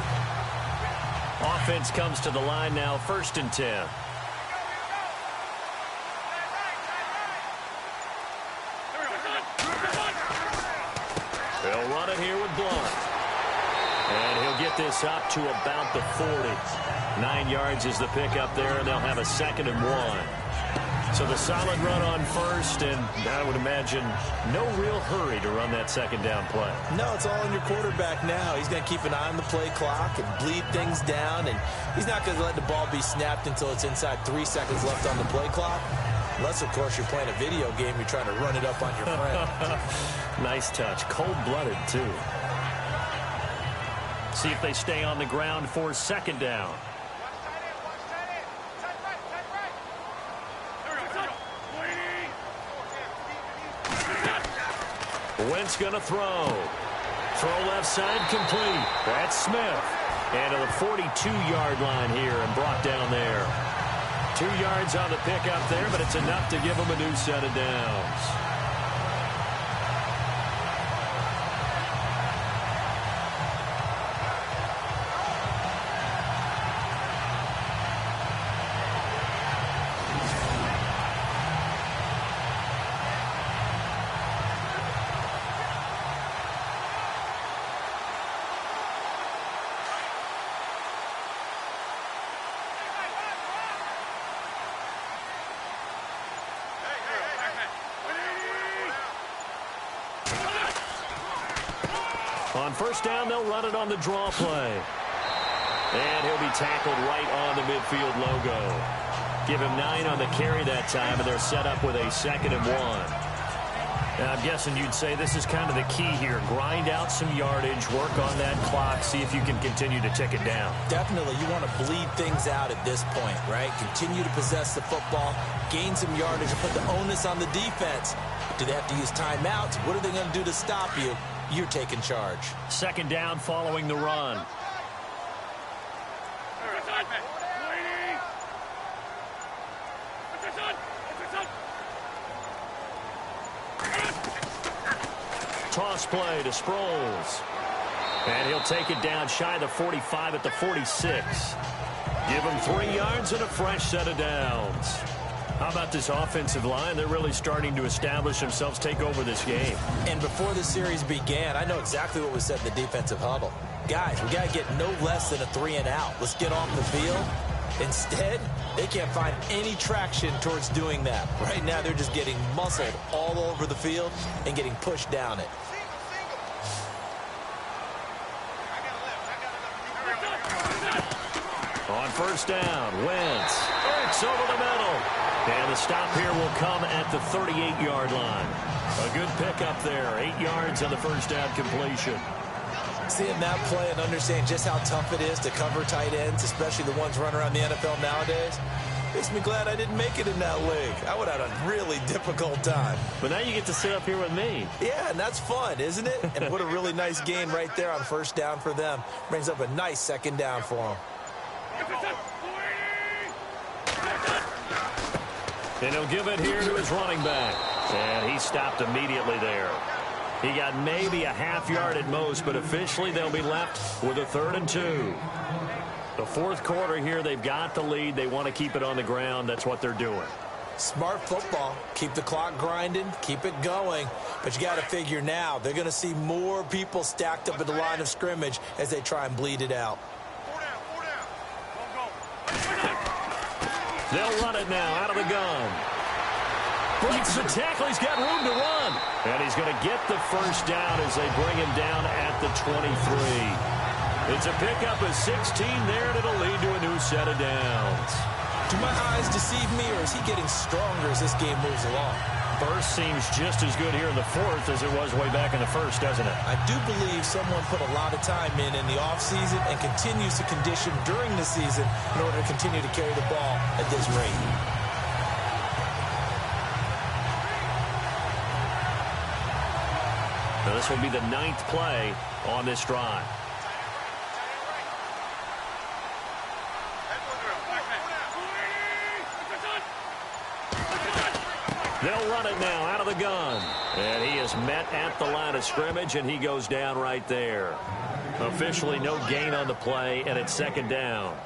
Offense comes to the line now, 1st and 10. They'll run it here with Blunt. And he'll get this up to about the 40. 9 yards is the pickup there, and they'll have a 2nd and 1. So the solid run on first, and I would imagine no real hurry to run that 2nd down play. No, it's all on your quarterback now. He's going to keep an eye on the play clock and bleed things down, and he's not going to let the ball be snapped until it's inside 3 seconds left on the play clock. Unless, of course, you're playing a video game, you're trying to run it up on your friend. Nice touch. Cold-blooded, too. See if they stay on the ground for 2nd down. Wentz going to throw. Throw left side complete. That's Smith. And to the 42-yard line here and brought down there. 2 yards on the pickup there, but it's enough to give him a new set of downs. On 1st down, they'll run it on the draw play. And he'll be tackled right on the midfield logo. Give him 9 on the carry that time, and they're set up with a 2nd and 1. Now, I'm guessing you'd say this is kind of the key here. Grind out some yardage, work on that clock, see if you can continue to tick it down. Definitely. You want to bleed things out at this point, right? Continue to possess the football, gain some yardage, and put the onus on the defense. Do they have to use timeouts? What are they going to do to stop you? You're taking charge. 2nd down following the run. Toss play to Sproles. And he'll take it down shy of the 45 at the 46. Give him 3 yards and a fresh set of downs. How about this offensive line? They're really starting to establish themselves, take over this game. And before the series began, I know exactly what was said in the defensive huddle. Guys, we got to get no less than a 3 and out. Let's get off the field. Instead, they can't find any traction towards doing that. Right now, they're just getting muscled all over the field and getting pushed down it. On 1st down, Wentz works over the middle. And the stop here will come at the 38-yard line. A good pickup there. 8 yards on the 1st down completion. Seeing that play and understanding just how tough it is to cover tight ends, especially the ones running around the NFL nowadays, makes me glad I didn't make it in that league. I would have had a really difficult time. But now you get to sit up here with me. Yeah, and that's fun, isn't it? And what a really nice gain right there on 1st down for them. Brings up a nice 2nd down for them. And he'll give it here to his running back. And he stopped immediately there. He got maybe a half yard at most, but officially they'll be left with a 3rd and 2. The fourth quarter here, they've got the lead. They want to keep it on the ground. That's what they're doing. Smart football. Keep the clock grinding. Keep it going. But you got to figure now, they're going to see more people stacked up at the line of scrimmage as they try and bleed it out. They'll run it now out of the gun. Breaks the tackle. He's got room to run. And he's going to get the first down as they bring him down at the 23. It's a pickup of 16 there, and it'll lead to a new set of downs. Do my eyes deceive me, or is he getting stronger as this game moves along? Burst seems just as good here in the fourth as it was way back in the first, doesn't it? I do believe someone put a lot of time in the offseason and continues to condition during the season in order to continue to carry the ball at this rate. Now this will be the 9th play on this drive. They'll run it now out of the gun. And he is met at the line of scrimmage, and he goes down right there. Officially no gain on the play, and it's second down.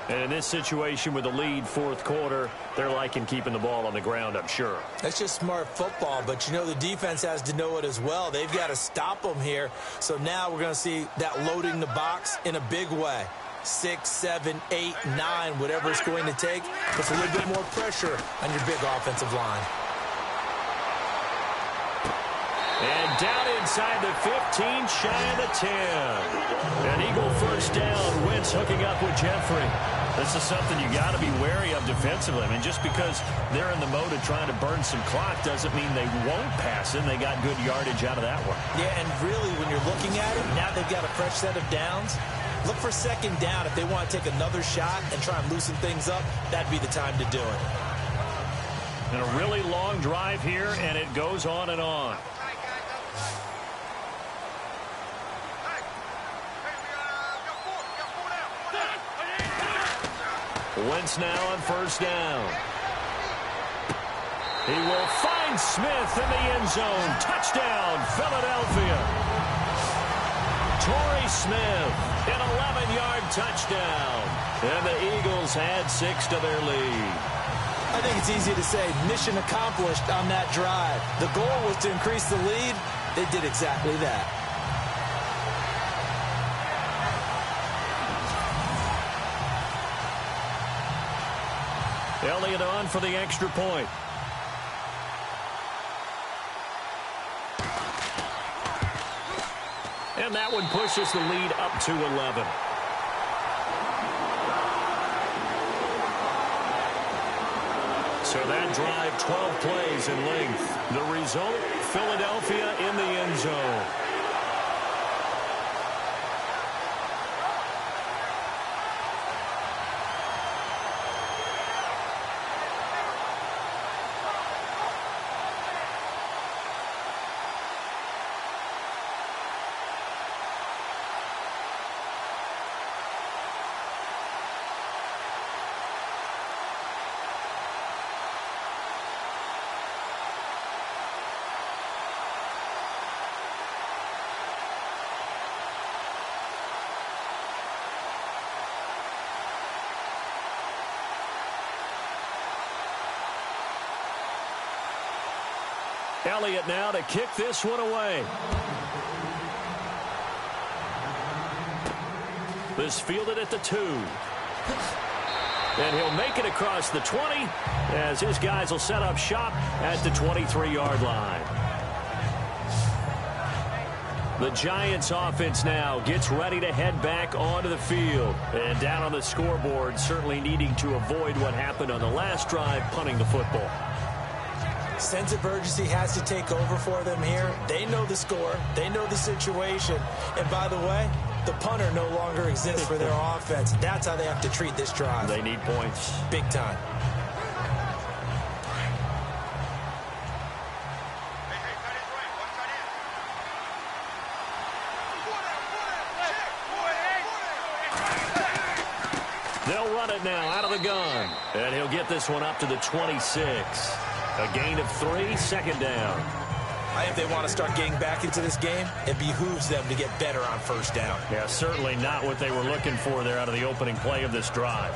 And in this situation with the lead fourth quarter, they're liking keeping the ball on the ground, I'm sure. That's just smart football, but you know the defense has to know it as well. They've got to stop them here. So now we're going to see that loading the box in a big way. 6, 7, 8, 9, whatever it's going to take. Puts a little bit more pressure on your big offensive line. And down inside the 15, shy of the 10. An Eagle first down. Wentz hooking up with Jeffrey. This is something you got to be wary of defensively. I mean, just because they're in the mode of trying to burn some clock doesn't mean they won't pass it. They got good yardage out of that one. Yeah, and really, when you're looking at it, now they've got a fresh set of downs. Look for second down. If they want to take another shot and try and loosen things up, that'd be the time to do it. And a really long drive here, and it goes on and on. Wentz now on first down. He will find Smith in the end zone. Touchdown, Philadelphia. Torrey Smith, an 11-yard touchdown. And the Eagles add 6 to their lead. I think it's easy to say mission accomplished on that drive. The goal was to increase the lead. They did exactly that. Elliott on for the extra point. And that one pushes the lead up to 11. So that drive, 12 plays in length. The result, Philadelphia in the end zone. Elliott now to kick this one away. This fielded at the 2. And he'll make it across the 20 as his guys will set up shop at the 23-yard line. The Giants offense now gets ready to head back onto the field. And down on the scoreboard, certainly needing to avoid what happened on the last drive, punting the football. Sense of urgency has to take over for them here. They know the score. They know the situation. And by the way, the punter no longer exists for their offense. That's how they have to treat this drive. They need points. Big time. They'll run it now out of the gun. And he'll get this one up to the 26. A gain of 3, second down. I think they want to start getting back into this game. It behooves them to get better on first down. Yeah, certainly not what they were looking for there out of the opening play of this drive.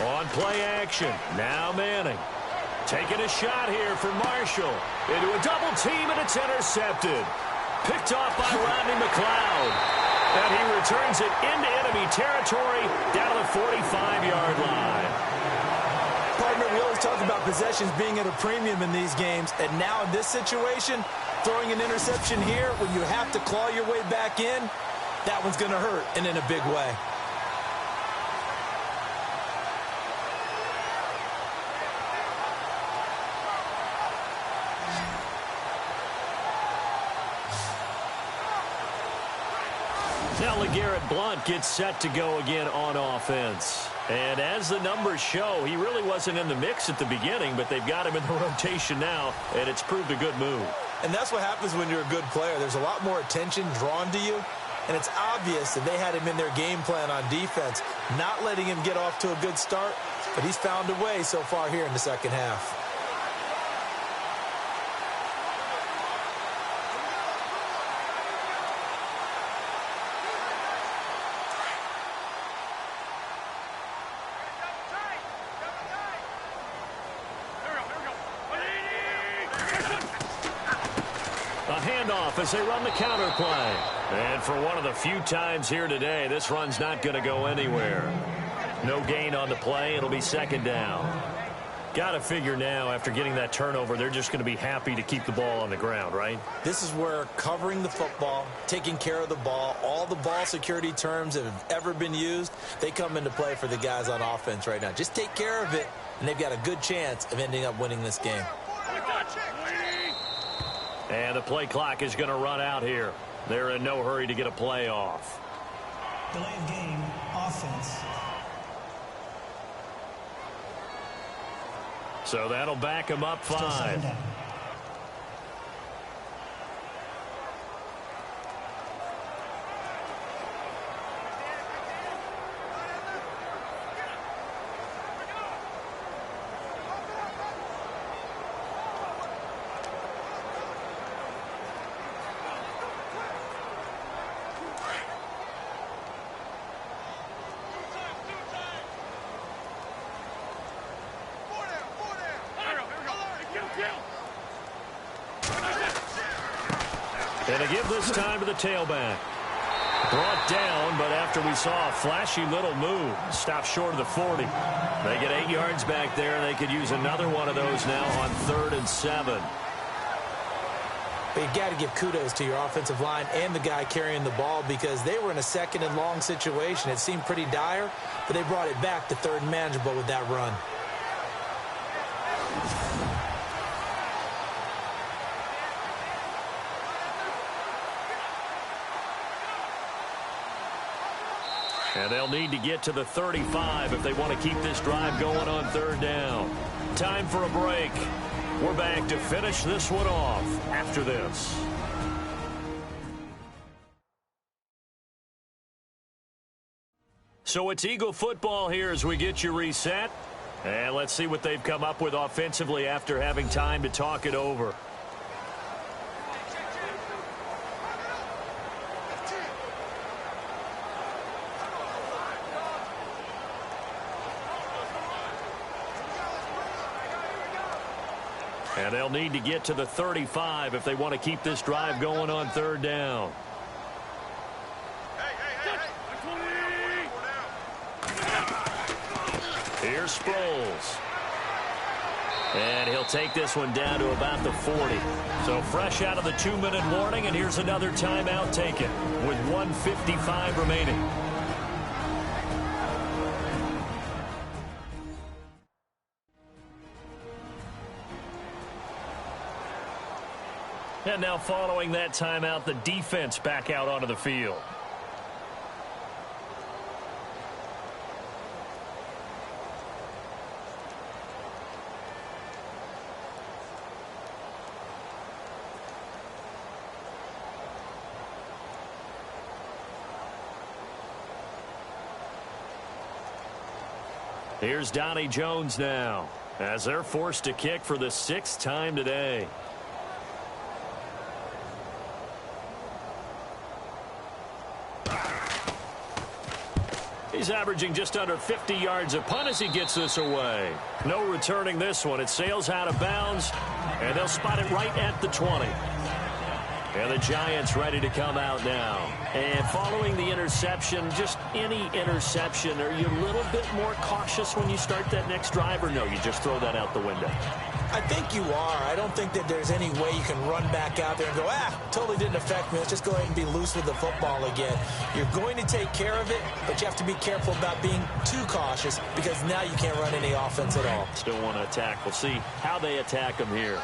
On play action, now Manning. Taking a shot here for Marshall. Into a double team, and it's intercepted. Picked off by Rodney McLeod. And he returns it into enemy territory down to the 45-yard line. Partner, we always talk about possessions being at a premium in these games. And now in this situation, throwing an interception here when you have to claw your way back in, that one's going to hurt, and in a big way. Now LeGarrette Blount gets set to go again on offense. And as the numbers show, he really wasn't in the mix at the beginning, but they've got him in the rotation now, and it's proved a good move. And that's what happens when you're a good player. There's a lot more attention drawn to you, and it's obvious that they had him in their game plan on defense, not letting him get off to a good start, but he's found a way so far here in the second half. As they run the counter play. And for one of the few times here today, this run's not going to go anywhere. No gain on the play. It'll be second down. Got to figure now, after getting that turnover, they're just going to be happy to keep the ball on the ground, right? This is where covering the football, taking care of the ball, all the ball security terms that have ever been used, they come into play for the guys on offense right now. Just take care of it, and they've got a good chance of ending up winning this game. And the play clock is going to run out here. They're in no hurry to get a play off. Delay of game, offense. So that'll back them up 5. And they give this time to the tailback. Brought down, but after we saw a flashy little move, stopped short of the 40. They get 8 yards back there, and they could use another one of those now on 3rd and 7. But you've got to give kudos to your offensive line and the guy carrying the ball, because they were in a second and long situation. It seemed pretty dire, but they brought it back to 3rd and manageable with that run. And they'll need to get to the 35 if they want to keep this drive going on 3rd down. Time for a break. We're back to finish this one off after this. So it's Eagle football here as we get you reset. And let's see what they've come up with offensively after having time to talk it over. And they'll need to get to the 35 if they want to keep this drive going on 3rd down. Here's Sproles. And he'll take this one down to about the 40. So fresh out of the 2-minute warning, and here's another timeout taken with 1:55 remaining. And now following that timeout, the defense back out onto the field. Here's Donnie Jones now, as they're forced to kick for the 6th time today. He's averaging just under 50 yards a punt as he gets this away. No returning this one. It sails out of bounds, and they'll spot it right at the 20. And the Giants ready to come out now. And following the interception, just any interception, are you a little bit more cautious when you start that next drive, or no, you just throw that out the window? I think you are. I don't think that there's any way you can run back out there and go, totally didn't affect me. Let's just go ahead and be loose with the football again. You're going to take care of it, but you have to be careful about being too cautious because now you can't run any offense at all. Still want to attack. We'll see how they attack them here.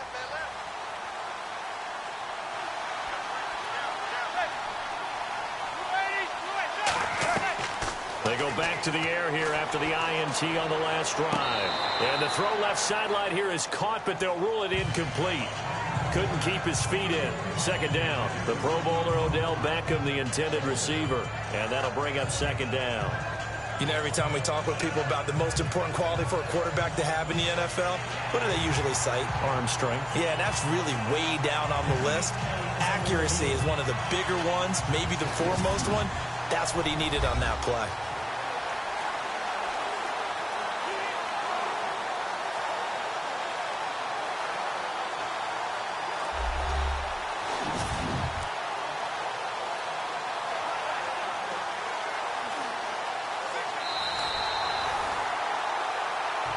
They go back to the air here after the INT on the last drive. And the throw left sideline here is caught, but they'll rule it incomplete. Couldn't keep his feet in. 2nd down. The Pro Bowler Odell Beckham, the intended receiver. And that'll bring up 2nd down. You know, every time we talk with people about the most important quality for a quarterback to have in the NFL, what do they usually cite? Arm strength. Yeah, and that's really way down on the list. Accuracy is one of the bigger ones, maybe the foremost one. That's what he needed on that play.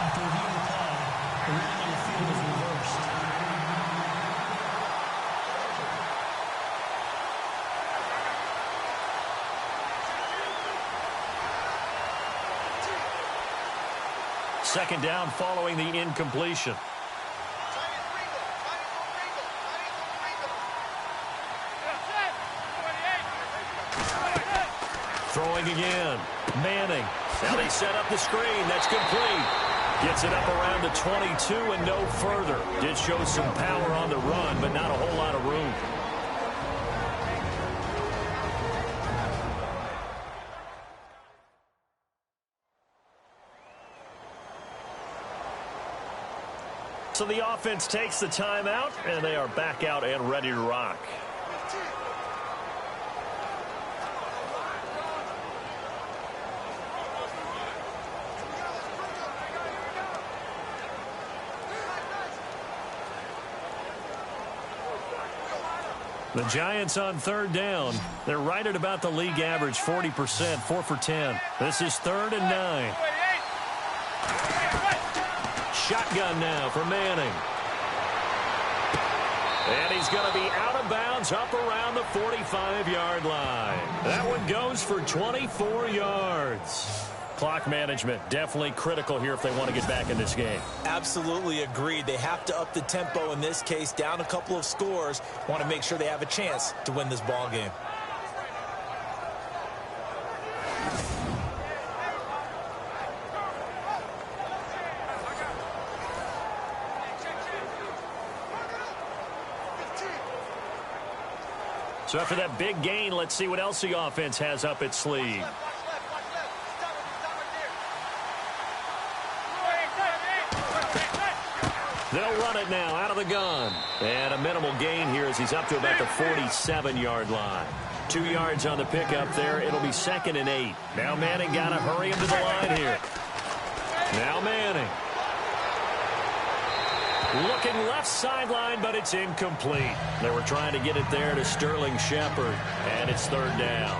After reviewing the play, the ruling on the field is reversed. Second down following the incompletion. Throwing again. Manning. Now they set up the screen. That's complete. Gets it up around the 22 and no further. Did show some power on the run, but not a whole lot of room. So the offense takes the timeout, and they are back out and ready to rock. The Giants on 3rd down. They're right at about the league average, 40%, 4 for 10. This is 3rd and 9. Shotgun now for Manning. And he's going to be out of bounds up around the 45-yard line. That one goes for 24 yards. Clock management definitely critical here if they want to get back in this game. Absolutely agreed. They have to up the tempo in this case, down a couple of scores. Want to make sure they have a chance to win this ball game. So after that big gain, let's see what else the offense has up its sleeve. They'll run it now out of the gun. And a minimal gain here as he's up to about the 47-yard line. 2 yards on the pickup there. It'll be 2nd and 8. Now Manning got to hurry him to the line here. Now Manning. Looking left sideline, but it's incomplete. They were trying to get it there to Sterling Shepard, and it's 3rd down.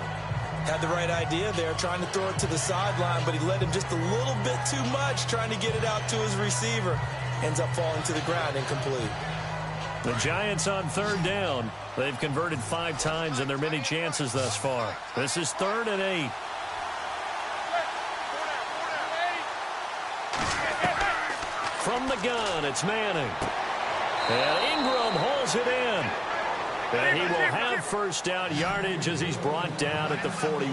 Had the right idea there, trying to throw it to the sideline, but he led him just a little bit too much, trying to get it out to his receiver. Ends up falling to the ground, incomplete. The Giants on 3rd down. They've converted 5 times in their many chances thus far. This is 3rd and 8. From the gun, it's Manning. And Ingram holds it in. And he will have 1st down yardage as he's brought down at the 41.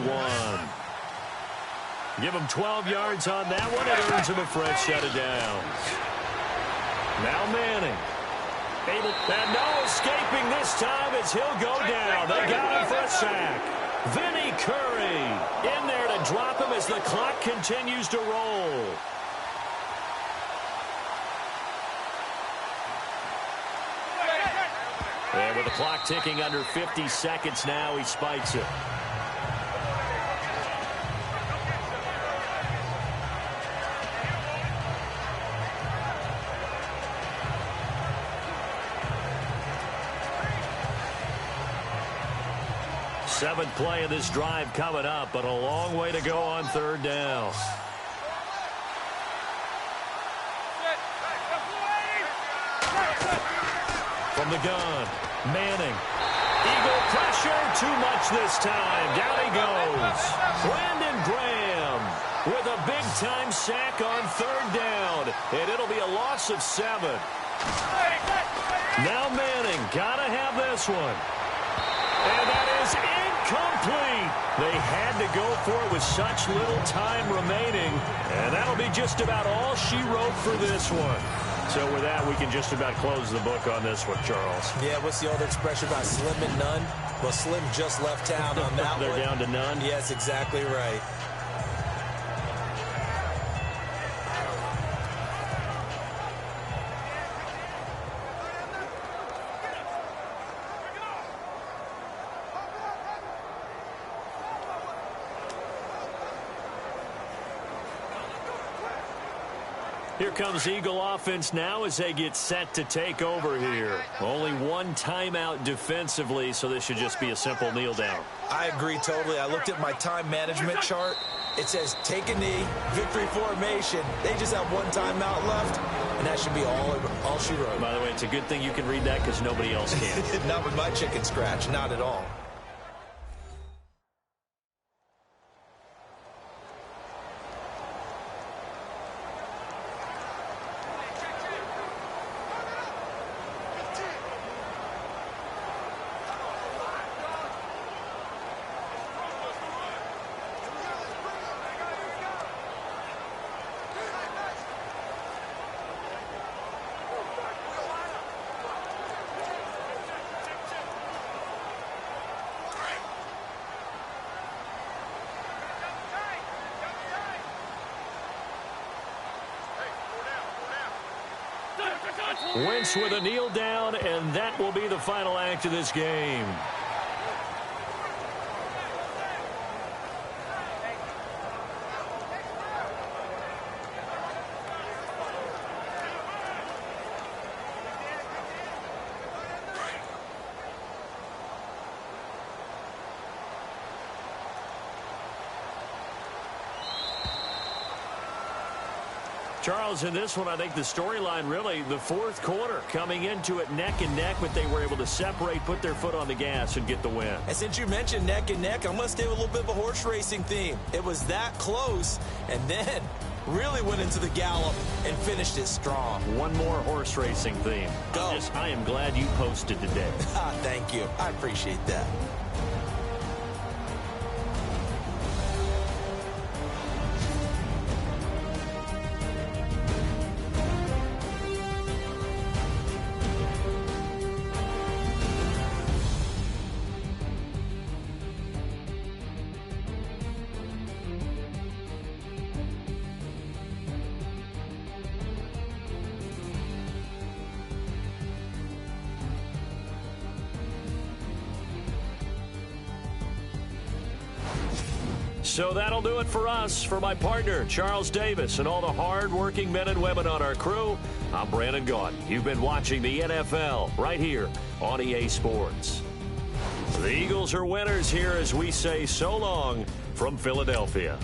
Give him 12 yards on that one. It earns him a fresh set of downs. Now Manning. And no escaping this time as he'll go down. They got him for a sack. Vinny Curry in there to drop him as the clock continues to roll. And with the clock ticking under 50 seconds now, he spikes it. Seventh play of this drive coming up, but a long way to go on third down. From the gun, Manning. Eagle pressure, too much this time. Down he goes. Brandon Graham with a big-time sack on third down, and it'll be a loss of 7. Now Manning, gotta have this one. And that is incomplete. They had to go for it with such little time remaining, and that'll be just about all she wrote for this one. So with that, we can just about close the book on this one, Charles. Yeah, what's the old expression about slim and none? Well, Slim just left town on that They're down to none? Yes, exactly right. Here comes Eagle offense now as they get set to take over here. Only one timeout defensively, so this should just be a simple kneel down. I agree totally. I looked at my time management chart. It says take a knee, victory formation. They just have one timeout left, and that should be all she wrote. By the way, it's a good thing you can read that because nobody else can. Not with my chicken scratch, not at all. Wentz with a kneel down, and that will be the final act of this game. Charles, in this one, I think the storyline really, the fourth quarter, coming into it neck and neck, but they were able to separate, put their foot on the gas, and get the win. And since you mentioned neck and neck, I'm going to stay with a little bit of a horse racing theme. It was that close, and then really went into the gallop and finished it strong. One more horse racing theme. Go. I am glad you posted today. Thank you. I appreciate that. So that'll do it for us. For my partner, Charles Davis, and all the hard-working men and women on our crew, I'm Brandon Gaudin. You've been watching the NFL right here on EA Sports. The Eagles are winners here as we say so long from Philadelphia.